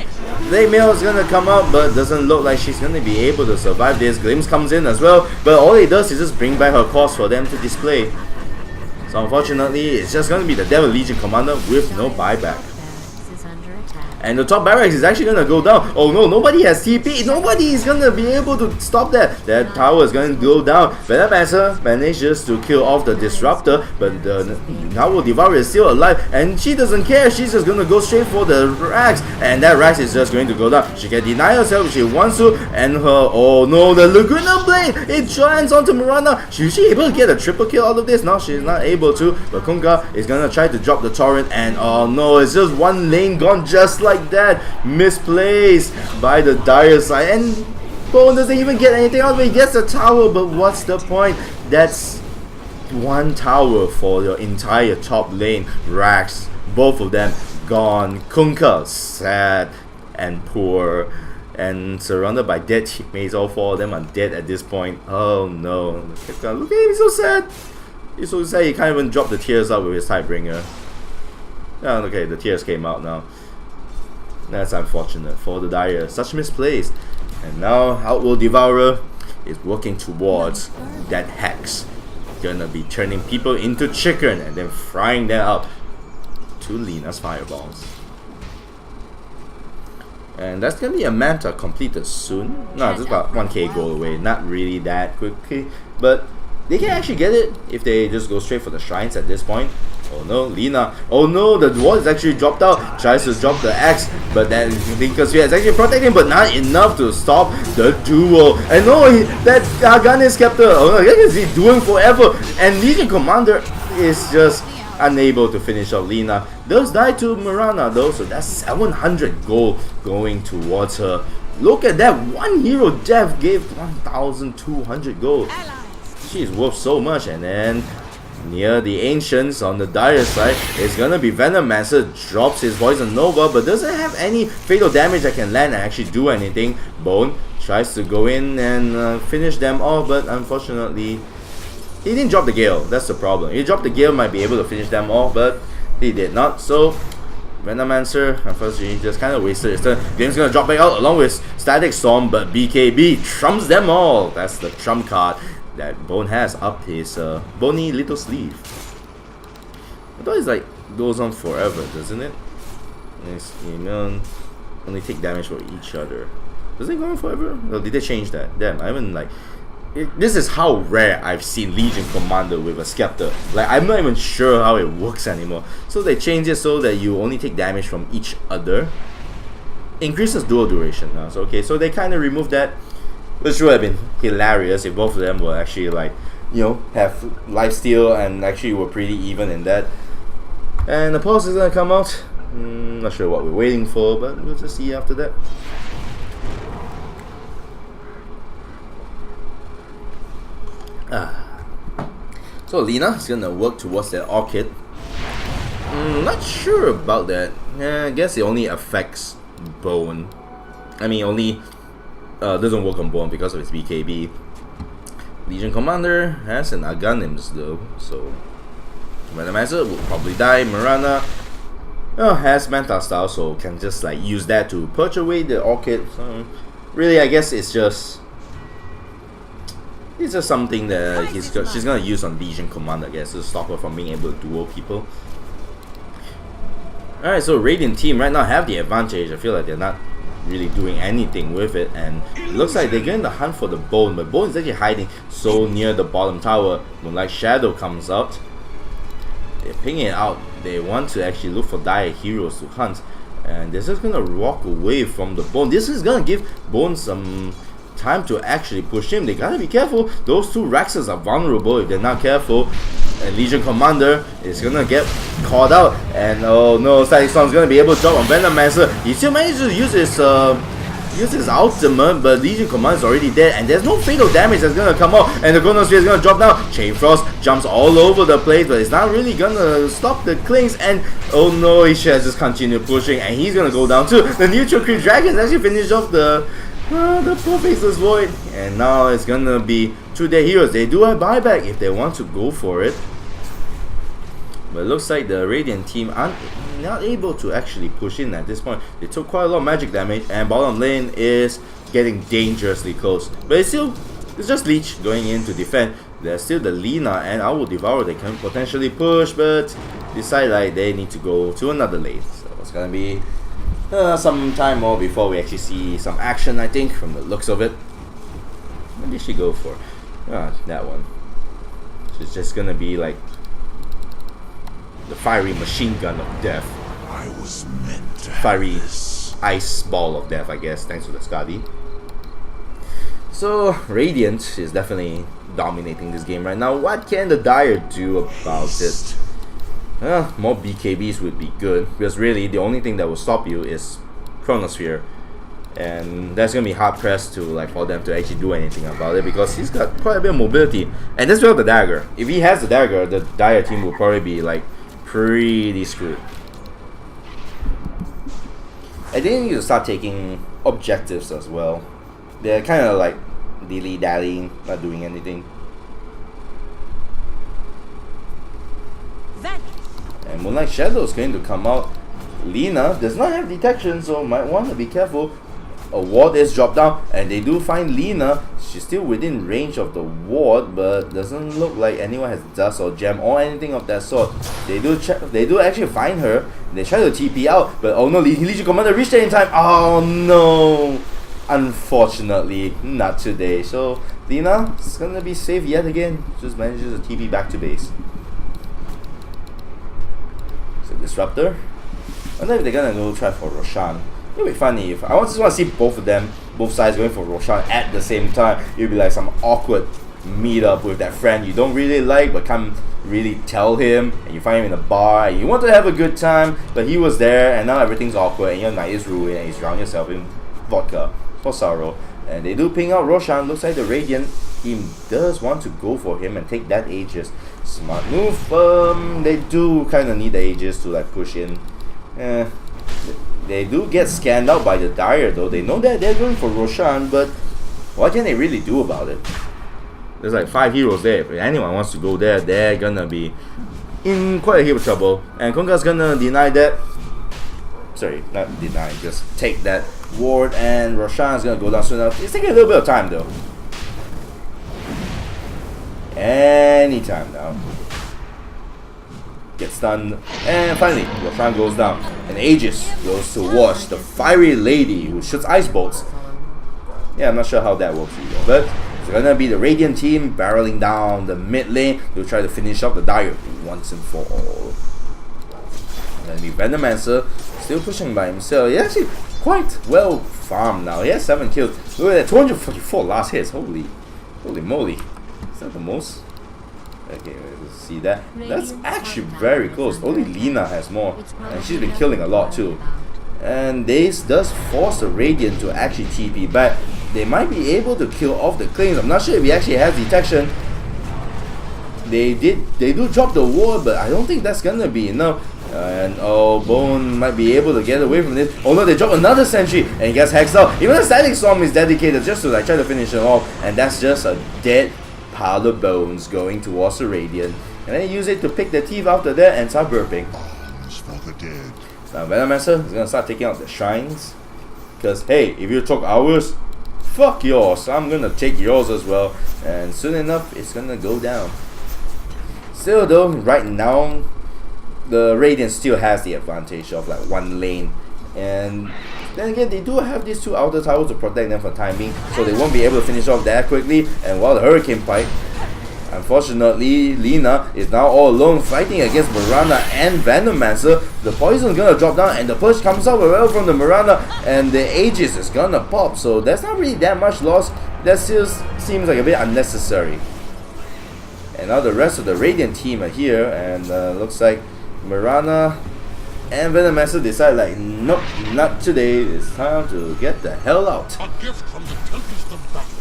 Mail is gonna come out, but doesn't look like she's gonna be able to survive this. Glimpse comes in as well, but all it does is just bring back her cost for them to display. So unfortunately, it's just gonna be the Devil Legion Commander with no buyback. Is under attack. And the top barracks is actually gonna go down. Oh no, nobody has TP. Nobody is gonna be able to stop that. That tower is gonna go down. Venommancer manages to kill off the Disruptor, but the Outworld Devourer is still alive, and she doesn't care. She's just gonna go straight for the Rax, and that Rax is just going to go down. She can deny herself if she wants to, and her, oh no, the Laguna Blade, it lands onto Mirana. Is she able to get a triple kill out of this? No, she's not able to, but Kunkka is gonna try to drop the Torrent, and oh no, it's just one lane gone just like that. Misplaced by the Dire side, and Bone doesn't even get anything out of it. He gets the tower, but what's the point? That's one tower for your entire top lane. Rax, both of them gone. Kunkka, sad and poor, and surrounded by dead teammates. All four of them are dead at this point. Oh no. Look at him, he's so sad. He's so sad he can't even drop the tears out with his Tidebringer. Oh, okay, the tears came out now. That's unfortunate for the Dire. Such misplaced. And now Outworld Devourer is working towards that Hex. Gonna be turning people into chicken and then frying them up to Lina's fireballs. And that's gonna be a Manta completed soon. No, just about 1k goal away. Not really that quickly, but they can actually get it if they just go straight for the shrines at this point. Oh no, Lina. Oh no, the ward is actually dropped out. Tries to drop the axe, but then Lincoln Sphere is actually protecting, but not enough to stop the duel. And no, that gun is kept. Oh no, what is he doing forever? And Legion Commander is just unable to finish off Lina. Does die to Mirana though, so that's 700 gold going towards her. Look at that, one hero death gave 1,200 gold. She's worth so much. And then near the Ancients on the Dire side, it's gonna be Venommancer. Drops his Poison Nova, but doesn't have any fatal damage that can land and actually do anything. Bone tries to go in and finish them off, but unfortunately he didn't drop the Gale. That's the problem. He dropped the Gale, might be able to finish them off, but he did not. So Venommancer unfortunately just kind of wasted his turn. Game's gonna drop back out along with Static Storm, but BKB trumps them all. That's the trump card that Bone has up his bony little sleeve. I thought it's like goes on forever, doesn't it? Only take damage for each other. Does it go on forever? No, did they change that? Damn, I haven't like. This is how rare I've seen Legion Commander with a Scepter. Like, I'm not even sure how it works anymore. So they changed it so that you only take damage from each other. Increases dual duration now. So okay, so they kind of removed that. Which would have been hilarious if both of them were actually like, you know, have lifesteal and actually were pretty even in that. And the pulse is gonna come out. Not sure what we're waiting for, but we'll just see after that. So Lina is gonna work towards that Orchid. Not sure about that. I guess it only affects Bone. I mean, only doesn't work on Bone because of its BKB. Legion Commander has an Aghanims though, so Venomancer will probably die. Mirana has Manta style, so can just like use that to purge away the Orchid. So really, I guess it's just something that she's gonna use on Legion Commander, I guess, to stop her from being able to duel people. Alright, so Radiant team right now have the advantage. I feel like they're not really doing anything with it, and it looks like they're getting the hunt for the Bone, but Bone is actually hiding so near the bottom tower. Moonlight Shadow comes out. They're pinging it out. They want to actually look for dire heroes to hunt, and they're just gonna walk away from the Bone. This is gonna give Bone some time to actually push him. They gotta be careful. Those two Raxes are vulnerable if they're not careful. And Legion Commander is gonna get caught out, and oh no, Static Storm's gonna be able to drop on Venomancer. He still manages to use his ultimate, but Legion Commander is already dead, and there's no fatal damage that's gonna come out. And the Chronosphere is gonna drop down. Chain Frost jumps all over the place, but it's not really gonna stop the Klings. And oh no, he should just continue pushing, and he's gonna go down too. The Neutral Creep Dragons actually finished off the poor Faceless Void, and now it's gonna be two dead heroes. They do have buyback if they want to go for it, but it looks like the Radiant team aren't not able to actually push in at this point. They took quite a lot of magic damage, and bottom lane is getting dangerously close. But it's just Leech going in to defend. There's still the Lina and Owl Devourer they can potentially push, but decide like they need to go to another lane. So it's gonna be some time more before we actually see some action, I think, from the looks of it. What did she go for? That one. She's just gonna be like the fiery machine gun of death. I was meant to fiery ice ball of death, I guess, thanks to the Skadi. So Radiant is definitely dominating this game right now. What can the Dire do about it? More BKBs would be good, because really the only thing that will stop you is Chronosphere, and that's gonna be hard pressed to like for them to actually do anything about it, because he's got quite a bit of mobility, and that's without the dagger. If he has the dagger, the Dire team will probably be like pretty screwed. I think they need to start taking objectives as well. They're kind of like dilly-dallying, not doing anything. And Moonlight Shadow is going to come out. Lina does not have detection, so might want to be careful. A ward is dropped down, and they do find Lina. She's still within range of the ward, but doesn't look like anyone has dust or gem or anything of that sort. They do actually find her. They try to TP out, but oh no, Legion Commander reached there in time. Oh no! Unfortunately, not today. So Lina is gonna be safe yet again. Just manages to TP back to base. So Disruptor. I wonder if they're gonna go try for Roshan. It'll be funny if I just want to see both of them, both sides going for Roshan at the same time. It'll be like some awkward meetup with that friend you don't really like but can't really tell him, and you find him in a bar and you want to have a good time, but he was there and now everything's awkward and your night is ruined and you drown yourself in vodka for sorrow. And they do ping out Roshan. Looks like the Radiant team does want to go for him and take that Aegis. Smart move. They do kind of need the Aegis to like push in. They do get scanned out by the Dire though. They know that they're going for Roshan, but what can they really do about it? There's like 5 heroes there. If anyone wants to go there, they're gonna be in quite a heap of trouble. And Konga's gonna deny that. Sorry, not deny, just take that ward, and Roshan's gonna go down soon enough. It's taking a little bit of time though. Anytime now. Gets stunned, and finally Roshan goes down, and Aegis goes to watch the fiery lady who shoots ice bolts. Yeah, I'm not sure how that works either, but it's gonna be the Radiant team barreling down the mid lane to try to finish up the Dire once and for all. And then the Venomancer still pushing by himself. He's actually quite well farmed now. He has 7 kills. Look at that, 244 last hits. Holy moly! Is that the most? Okay, let's see that. That's actually very close. Only Lina has more, and she's been killing a lot too. And this does force the Radiant to actually TP back. They might be able to kill off the Klings. I'm not sure if he actually has detection. They do drop the ward, but I don't think that's gonna be enough. And oh, Bone might be able to get away from this. Oh no, they drop another sentry and he gets hexed out. Even the Static Storm is dedicated just to like try to finish him off, and that's just a dead pile of bones going towards the Radiant, and then use it to pick the teeth out of there and start burping. Bombs for the dead. So Venomancer is gonna start taking out the shrines. Because hey, if you took ours, fuck yours. I'm gonna take yours as well. And soon enough, it's gonna go down. Still though, right now, the Radiant still has the advantage of like one lane. And then again, they do have these two outer towers to protect them for timing, so they won't be able to finish off that quickly. And while the Hurricane Pike, unfortunately, Lina is now all alone fighting against Mirana and Venomancer. The poison is gonna drop down, and the push comes out well from the Mirana, and the Aegis is gonna pop. So that's not really that much loss. That still seems like a bit unnecessary. And now the rest of the Radiant team are here, and looks like Mirana and Venomancer decide like, nope, not today. It's time to get the hell out. A gift from the tempest of battle.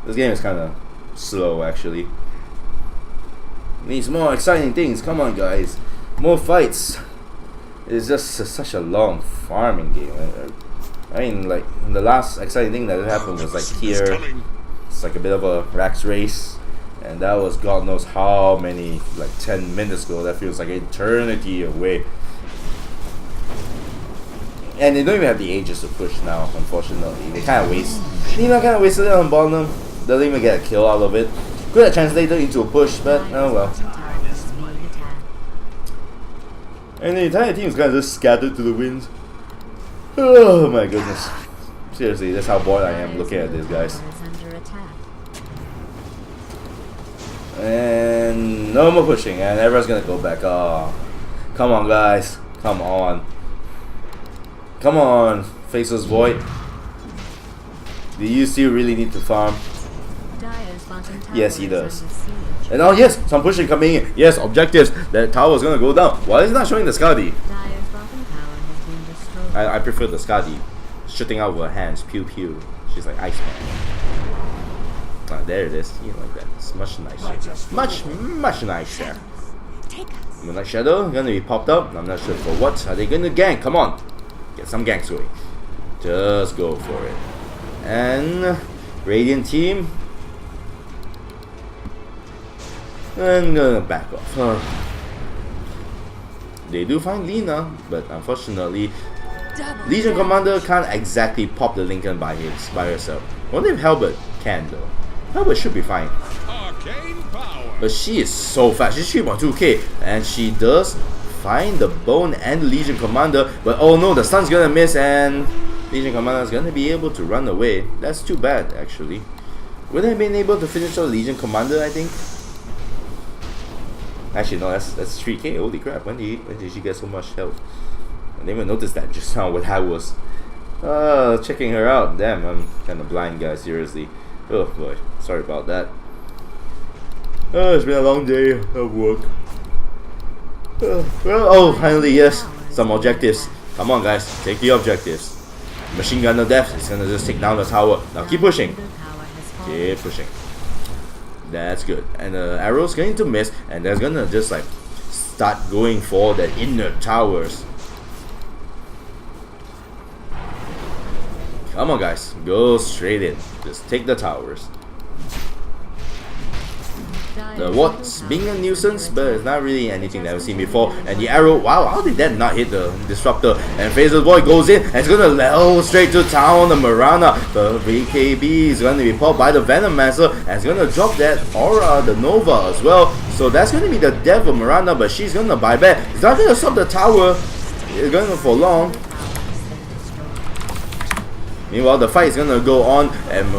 This game is kind of slow actually. Needs more exciting things. Come on, guys, more fights. It's just such a long farming game. I mean, like the last exciting thing that happened was like here. It's like a bit of a Rax race, and that was God knows how many, like 10 minutes ago. That feels like eternity away. And they don't even have the Aegis to push now, unfortunately. They kind of waste. Nina kind of wasted it on bottom. Doesn't even get a kill out of it. Could have translated into a push, but oh well. And the entire team is kind of just scattered to the wind. Oh my goodness. Seriously, that's how bored I am looking at this, guys. And no more pushing, and everyone's gonna go back. Oh, come on, guys. Come on. Come on, Faceless Void. Do you still really need to farm? Yes, he does. And oh yes, some pushing coming in. Yes, objectives. That tower is gonna go down. Why is it not showing the Skadi? I prefer the Skadi. Shooting out with her hands. Pew pew. She's like Iceman. Ah, there it is. You like that. It's much nicer. Much nicer. Moonlight Shadow gonna be popped up. I'm not sure for what. Are they gonna gank? Come on. Get some ganks going. Just go for it. And Radiant team. And gonna back off. They do find Lina, but unfortunately, Legion Commander can't exactly pop the Lincoln by herself. Only if Halberd can though. Halberd should be fine. Arcane power. But she is so fast. She's 3.2k, and she does find the Bone and Legion Commander. But oh no, the sun's gonna miss, and Legion Commander is gonna be able to run away. That's too bad, actually. Would have been able to finish the Legion Commander, I think. Actually, no, that's 3k. Holy crap! When did she get so much health? I didn't even notice that just now when I was checking her out. Damn, I'm kind of blind, guys. Seriously. Oh boy, sorry about that. It's been a long day of work. Finally, yes, some objectives. Come on, guys, take the objectives. Machine Gun of Death is gonna just take down the tower. Now keep pushing. Keep pushing. That's good. And the arrow's going to miss, and they're gonna just like start going for the inner towers. Come on, guys, go straight in. Just take the towers. The what's being a nuisance, but it's not really anything that I've seen before. And the arrow, wow, how did that not hit the disruptor? And Faceless Boy goes in and it's gonna level straight to town. The Mirana, the VKB is gonna be popped by the Venomancer, and it's gonna drop that aura, the Nova as well. So that's gonna be the death of Mirana, but she's gonna buy back. It's not gonna stop the tower. It's gonna for long. Meanwhile, the fight is gonna go on, and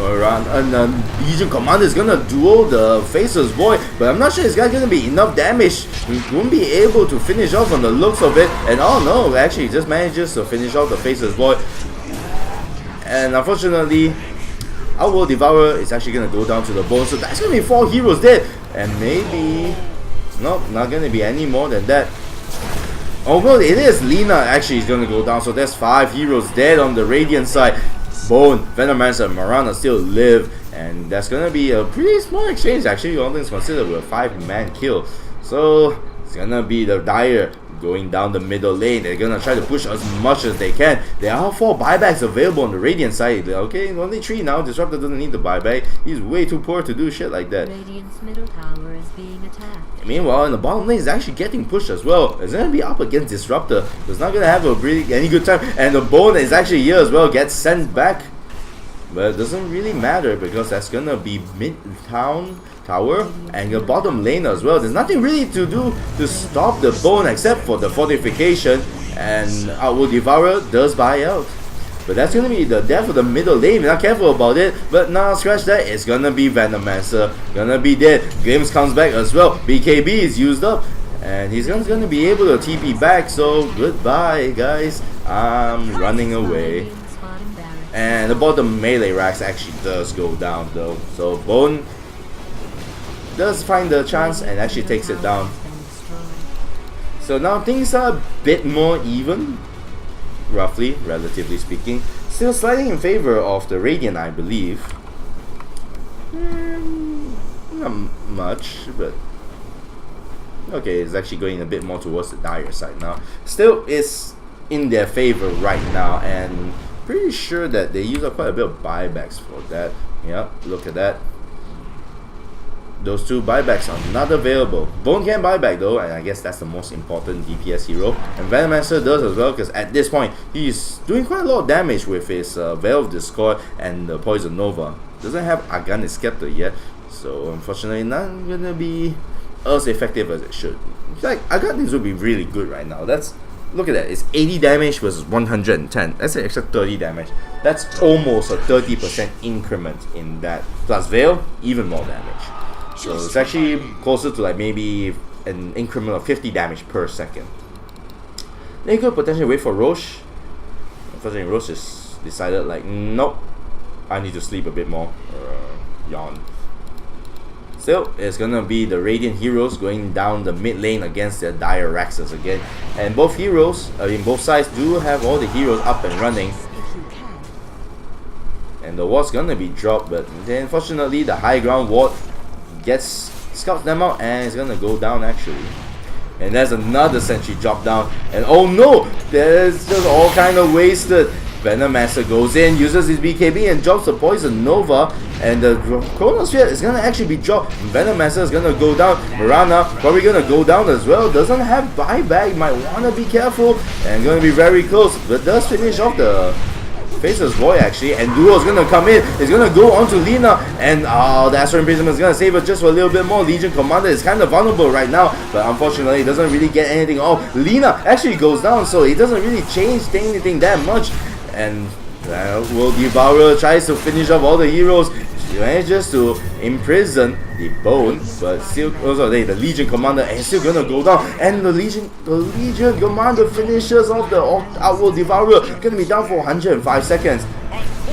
Legion Commander is gonna duel the Faceless Boy, but I'm not sure it's gonna be enough damage. He won't be able to finish off on the looks of it, and oh no, actually, he just manages to finish off the Faceless Boy. And unfortunately, our World Devourer is actually gonna go down to the bone, so that's gonna be 4 heroes dead, and maybe, nope, not gonna be any more than that. Oh well, it is Lina actually is gonna go down, so there's 5 heroes dead on the Radiant side. Bone, Venomancer, and Mirana still live, and that's gonna be a pretty small exchange actually, all things considered, with a 5-man kill. So it's gonna be the Dire going down the middle lane. They're gonna try to push as much as they can. There are 4 buybacks available on the Radiant side. Okay, only 3 now. Disruptor doesn't need the buyback. He's way too poor to do shit like that. Radiant's middle tower is being attacked. Meanwhile, in the bottom lane is actually getting pushed as well. It's gonna be up against Disruptor. It's not gonna have a really any good time. And the Bone is actually here as well. Gets sent back. But it doesn't really matter because that's gonna be mid-town tower and the bottom lane as well. There's nothing really to do to stop the Bone except for the fortification, and Outworld Devourer does buy out. But that's gonna be the death of the middle lane. We're not careful about it. But now scratch that, it's gonna be Venomancer. Gonna be dead. Glimpse comes back as well. BKB is used up. And he's gonna be able to TP back, so goodbye guys. I'm running away. And the bottom melee racks actually does go down though. So Bone does find the chance and actually takes it down. So now things are a bit more even, roughly, relatively speaking. Still sliding in favor of the Radiant, I believe. Not much, but okay, it's actually going a bit more towards the dire side now. Still, it's in their favor right now, and pretty sure that they use up quite a bit of buybacks for that. Yep, look at that. Those 2 buybacks are not available. Bone can buyback though, and I guess that's the most important DPS hero. And Venomancer does as well, because at this point he's doing quite a lot of damage with his Veil of Discord and the Poison Nova. Doesn't have Aghanim Scepter yet, so unfortunately not gonna be as effective as it should. Like Aghanim would be really good right now. That's look at that. It's 80 damage versus 110. That's an extra 30 damage. That's almost a 30% increment in that. Plus Veil, even more damage. So it's actually closer to like maybe an increment of 50 damage per second. They could potentially wait for Roche. Unfortunately, Roche has decided like, nope, I need to sleep a bit more. Yawn. Still, it's gonna be the Radiant heroes going down the mid lane against their Dire Raxes again. And both heroes, both sides do have all the heroes up and running. And the ward's gonna be dropped, but then unfortunately the high ground ward scouts them out and it's gonna go down actually. And there's another sentry drop down, and oh no, there's just all kind of wasted. Venomancer goes in, uses his BKB and drops the Poison Nova, and the Chronosphere is gonna actually be dropped. Venomancer is gonna go down. Mirana probably gonna go down as well. Doesn't have buyback, might wanna be careful, and gonna be very close, but does finish off the Faceless Void actually, and Duo is gonna come in. It's gonna go on to Lina, and the Astral Imprisonment is gonna save her just for a little bit more. Legion Commander is kind of vulnerable right now, but unfortunately it doesn't really get anything off. Lina actually goes down, so it doesn't really change anything that much. And World Devourer tries to finish off all the heroes. She manages to imprison the Bone, but still also the Legion Commander is still gonna go down, and the Legion Commander finishes off the Outworld Devourer. Gonna be down for 105 seconds.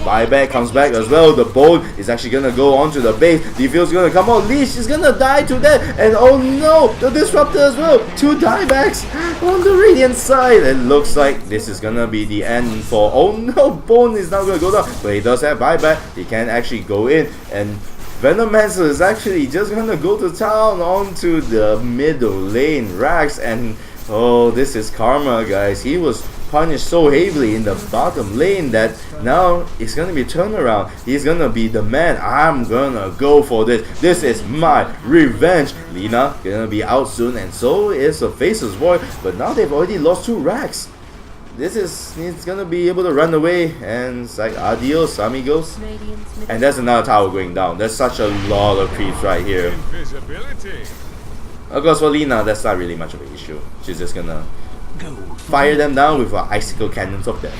Buyback comes back as well. The Bone is actually gonna go onto the base. Defield's gonna come out. Leash is gonna die to that, and oh no, the Disruptor as well. 2 diebacks on the Radiant side. It looks like this is gonna be the end for. Oh no, Bone is now gonna go down, but he does have buyback. He can actually go in, and Venomancer is actually just gonna go to town onto the middle lane racks, and oh, this is karma, guys. He was punished so heavily in the bottom lane that now it's gonna be turnaround. He's gonna be the man. I'm gonna go for this. This is my revenge. Lina gonna be out soon, and so is the Faceless Void, but now they've already lost 2 racks. He's gonna be able to run away, and it's like adios amigos. And there's another tower going down. There's such a lot of creeps right here. Invisibility. Of course, for Lina, that's not really much of an issue. She's just gonna fire them down with her icicle cannons of death.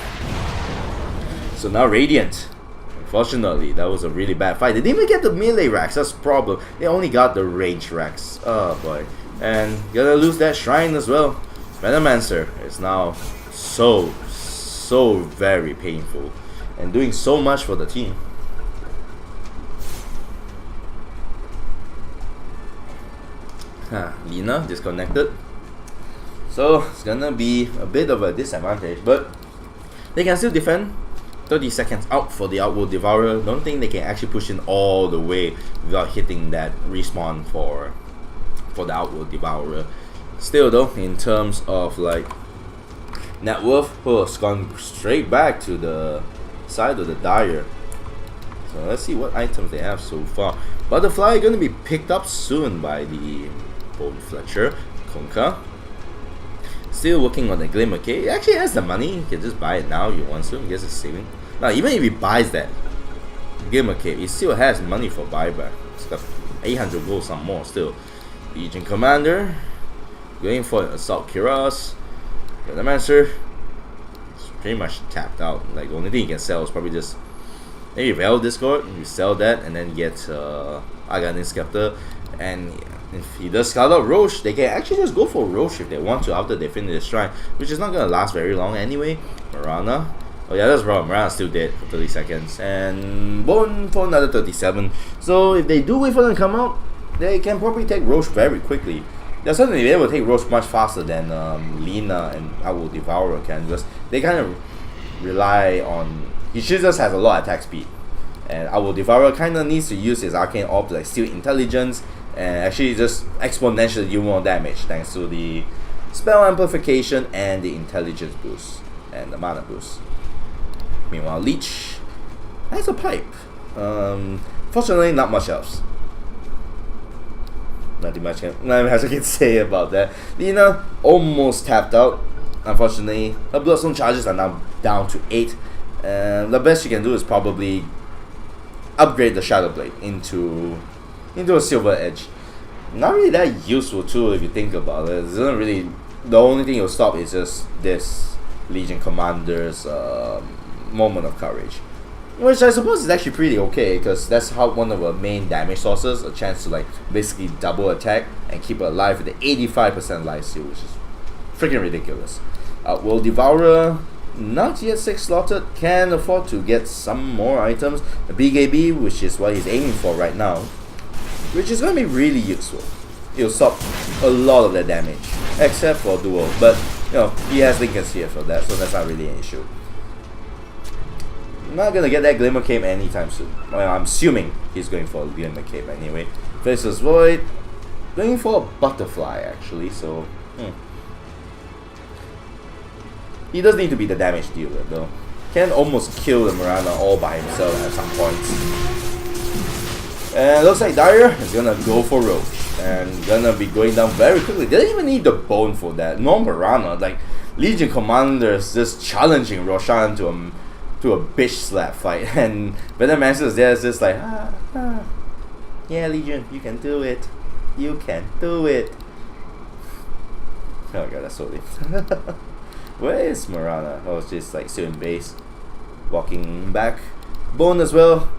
So now Radiant. Unfortunately, that was a really bad fight. They didn't even get the melee racks. That's the problem. They only got the range racks. Oh boy. And gonna lose that shrine as well. Venomancer is now so very painful, and doing so much for the team. Lina disconnected. So it's gonna be a bit of a disadvantage, but they can still defend. 30 seconds out for the Outworld Devourer. Don't think they can actually push in all the way without hitting that respawn for the Outworld Devourer. Still though, in terms of like net worth, it's gone straight back to the side of the Dire. So let's see what items they have so far. Butterfly gonna be picked up soon by the Bone Fletcher. Konka still working on the Glimmer Cape. He actually has the money, he can just buy it now if he wants to. I guess it's saving. Now even if he buys that Glimmer Cape, he still has money for buyback. It's got 800 gold, some more still. Legion Commander going for an Assault Kiras. The Master is pretty much tapped out. Like the only thing you can sell is probably just maybe Veil Discord. You sell that and then get Aganin Scepter. And if he does scout out Roche, they can actually just go for Roche if they want to after they finish the shrine, which is not gonna last very long anyway. Marana. Oh yeah, that's wrong. Marana's still dead for 30 seconds. And Bone for another 37. So if they do wait for them to come out, they can probably take Roche very quickly. They're certainly able to take Roche much faster than Lina and I Will Devour can, because they kind of rely on... He just has a lot of attack speed. And I Will Devour kind of needs to use his Arcane Orb to like steal intelligence and actually just exponentially do more damage thanks to the spell amplification and the intelligence boost and the mana boost. Meanwhile, Leech has a pipe. Fortunately, not much else. Nothing much I can say about that. Lina almost tapped out. Unfortunately, her Bloodstone charges are now down to 8. The best you can do is probably upgrade the Shadow Blade into a Silver Edge. Not really that useful too if you think about it. It doesn't really. The only thing you'll stop is just this Legion Commander's Moment of Courage, which I suppose is actually pretty okay, because that's how one of our main damage sources, a chance to like basically double attack and keep it alive with the 85% life steal, which is freaking ridiculous. Will Devourer, not yet 6 slotted, can afford to get some more items. The BKB, which is what he's aiming for right now, which is going to be really useful. It'll stop a lot of the damage, except for Duo, but you know, he has Lincoln's here for that, so that's not really an issue. Not gonna get that Glimmer Cape anytime soon. Well, I'm assuming he's going for a Glimmer Cape anyway. Faceless Void, going for a Butterfly actually, so he does need to be the damage dealer though. Can almost kill the Marana all by himself at some points. And looks like Dire is gonna go for Roach and gonna be going down very quickly. They didn't even need the bone for that. No Marana, like Legion Commanders just challenging Roshan to a bitch slap fight, and Venom Master is there, is just like, yeah, Legion, you can do it. You can do it. Oh god, that's so lame. Where is Marana? Oh, it's just like still in base. Walking back. Bone as well.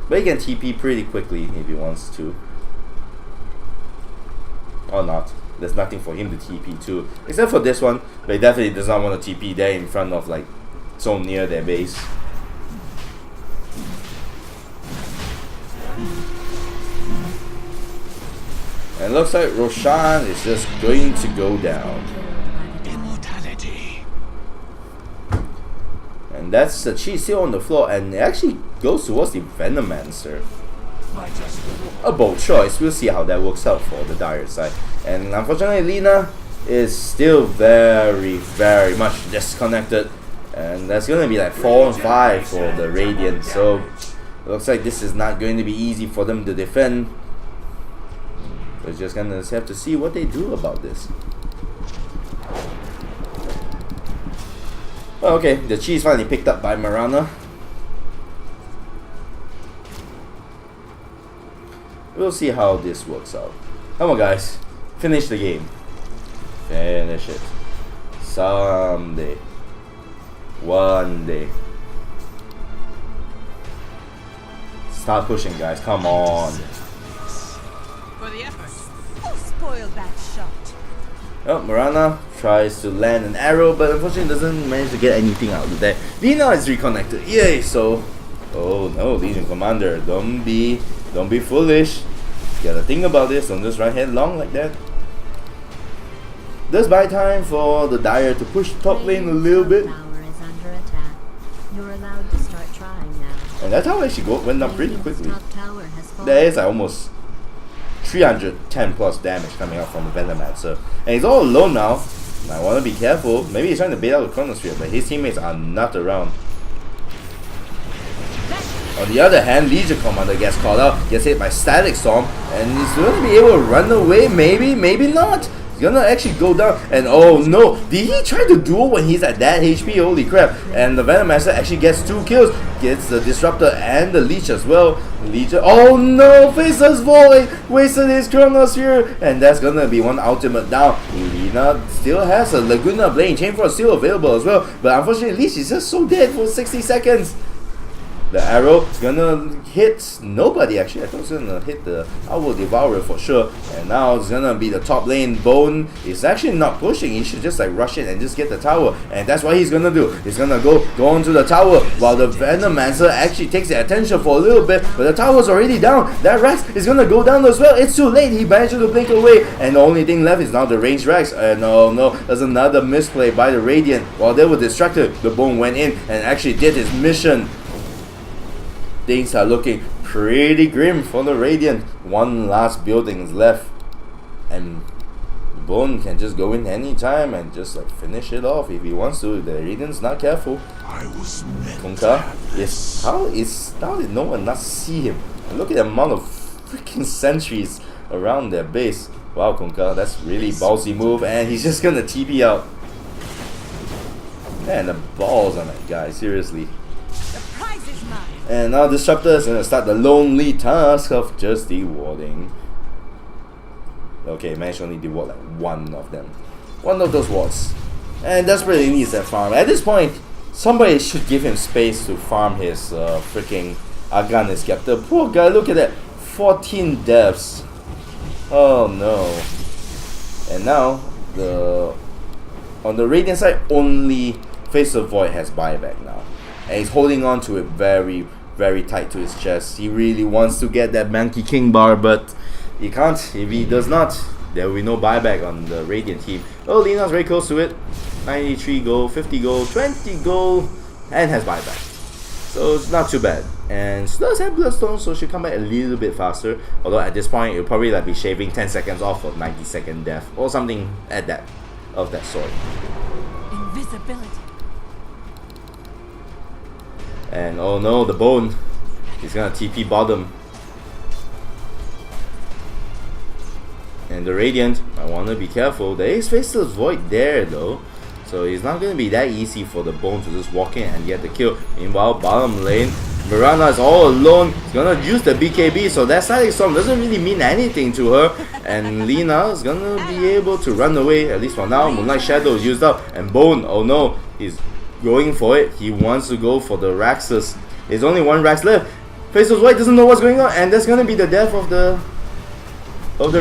But he can TP pretty quickly if he wants to. Or not. There's nothing for him to TP to. Except for this one. But he definitely does not want to TP there in front of like so near their base. And looks like Roshan is just going to go down. Immortality. And that's the cheese still on the floor, and it actually goes towards the Venomancer. A bold choice. We'll see how that works out for the Dire side. And unfortunately, Lina is still very, very much disconnected. And that's going to be like 4 and 5 for the Radiant. So it looks like this is not going to be easy for them to defend. We're just going to have to see what they do about this. Okay, the cheese finally picked up by Marana. We'll see how this works out. Come on guys, finish the game. Finish it. Someday. One day. Start pushing guys, come on. For the effort. Who spoiled that shot? Oh, Marana tries to land an arrow, but unfortunately doesn't manage to get anything out of that. Lina is reconnected. Yay! So, oh no, Legion Commander, don't be foolish. You gotta think about this. Don't just run headlong like that. Does buy time for the Dire to push top lane a little bit. Tower is under attack. You're allowed to start trying now. And that tower actually went down pretty quickly. Top tower has fallen. That is like almost 310 plus damage coming out from the Venomancer. And he's all alone now. I want to be careful. Maybe he's trying to bait out the Chronosphere, but his teammates are not around. On the other hand, Legion Commander gets caught out, gets hit by Static Storm, and he's going to be able to run away, maybe, maybe not. He's gonna actually go down, and oh no, did he try to duel when he's at that HP? Holy crap. And the Venomancer actually gets 2 kills, gets the Disruptor and the Leech as well. Legion, oh no, Faceless Void, wasted his Chronosphere, and that's gonna be one ultimate down. Lina still has a Laguna Blade, Chain Frost still available as well, but unfortunately Leech is just so dead for 60 seconds. The arrow is gonna hit nobody actually. I thought it's gonna hit the Outworld Devourer for sure. And now it's gonna be the top lane. Bone is actually not pushing. He should just like rush in and just get the tower. And that's what he's gonna do. He's gonna go onto the tower while the Venomancer actually takes the attention for a little bit. But the tower's already down. That Rex is gonna go down as well. It's too late. He managed to blink away. And the only thing left is now the ranged Rex. And oh no, there's another misplay by the Radiant. While they were distracted, the Bone went in and actually did his mission. Things are looking pretty grim for the Radiant. One last building is left, and Bone can just go in anytime and just like finish it off if he wants to. The Radiant's not careful. I was meant to Kunkka, have yes. How did no one not see him? And look at the amount of freaking sentries around their base. Wow, Kunkka, that's really ballsy move, and he's just gonna TP out. Man, the balls on that guy, seriously. The prize is mine. And now Disruptor is going to start the lonely task of just dewarding. Okay, managed to only deward like one of them. One of those wards. And desperately needs that farm. At this point, somebody should give him space to farm his freaking Argan Scepter. Poor guy, look at that. 14 deaths. Oh no. And now, on the Radiant side, only Face of Void has buyback now. And he's holding on to it very, very tight to his chest. He really wants to get that Monkey King bar, but he can't. If he does not, there will be no buyback on the Radiant team. Oh, Lina's very close to it. 93 gold, 50 gold, 20 gold, and has buyback. So it's not too bad. And she does have Bloodstone, so she'll come back a little bit faster. Although at this point, it'll probably like be shaving 10 seconds off of 90-second death or something at that of that sort. Invisibility. And oh no, the Bone. He's gonna TP bottom. And the Radiant, I wanna be careful. There is Faceless Void there though. So it's not gonna be that easy for the Bone to just walk in and get the kill. Meanwhile, bottom lane, Mirana is all alone. He's gonna use the BKB, so that Static Storm doesn't really mean anything to her. And Lina is gonna be able to run away, at least for now. Moonlight Shadow is used up. And Bone, oh no, he's going for it. He wants to go for the Raxus. There's only one Rax left. Faceless Void doesn't know what's going on, and that's gonna be the death of the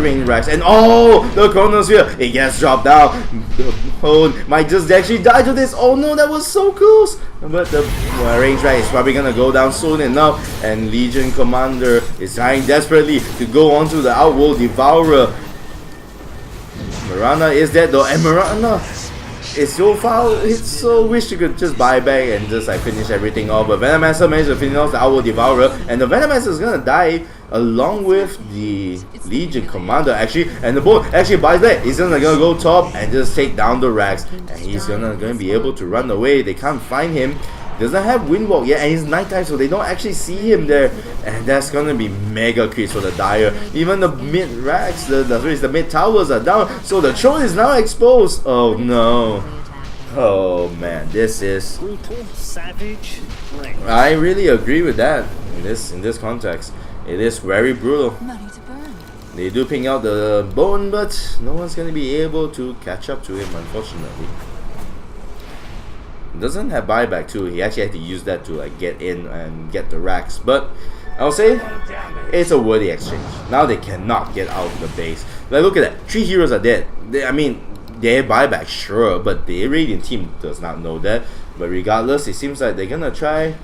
Ring Rax. And oh, the Chronosphere, it gets dropped down. The Bone might just actually die to this. Oh no, that was so close. But the Range Rax is probably gonna go down soon enough. And Legion Commander is trying desperately to go onto the Outworld Devourer. Mirana is dead though, and Mirana, it's so far, it's so wish you could just buy back and just like finish everything off. But Venomancer managed to finish off the Outworld Devourer, and the Venomancer is gonna die along with the Legion Commander actually. And the Bone actually buys back. He's gonna go top and just take down the Rax, and he's gonna be able to run away. They can't find him. Doesn't have Windwalk yet, and it's nighttime, so they don't actually see him there. And that's gonna be mega creeps for the Dire. Even the mid racks, the mid towers are down, so the throne is now exposed. Oh no. Oh man, this is brutal, savage. I really agree with that in this context. It is very brutal. Money to burn. They do ping out the Bone, but no one's gonna be able to catch up to him, unfortunately. Doesn't have buyback too. He actually had to use that to like get in and get the racks. But I'll say it's a worthy exchange. Now they cannot get out of the base. Like look at that. 3 heroes are dead. They have buyback, sure, but the Radiant team does not know that. But regardless, it seems like they're gonna try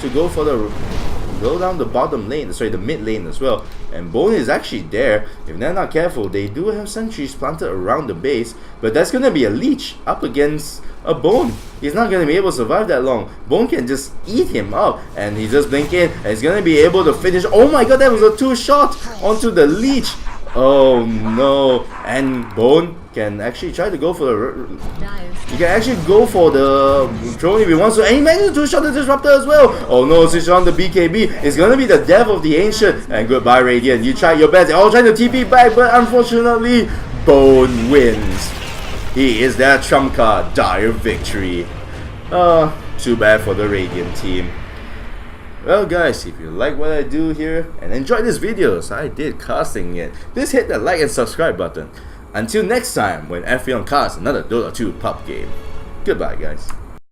to go down the bottom lane, sorry, the mid lane as well. And Bone is actually there. If they're not careful, they do have sentries planted around the base, but that's gonna be a leech up against a Bone. He's not gonna be able to survive that long. Bone can just eat him up, and he just blink in, and he's gonna be able to finish. Oh my god, that was a 2-shot onto the leech. Oh no, and Bone can actually try to go for the... He can actually go for the throne if he wants to, and he manages to shot the Disruptor as well. Oh no, switch on the BKB. It's gonna be the death of the Ancient, and goodbye Radiant. You tried your best, they're all trying to TP back, but unfortunately, Bone wins. He is that trump card, dire victory. Too bad for the Radiant team. Well guys, if you like what I do here and enjoy this video, so I did casting it, please hit the like and subscribe button. Until next time when Ephyon casts another Dota 2 pub game. Goodbye guys.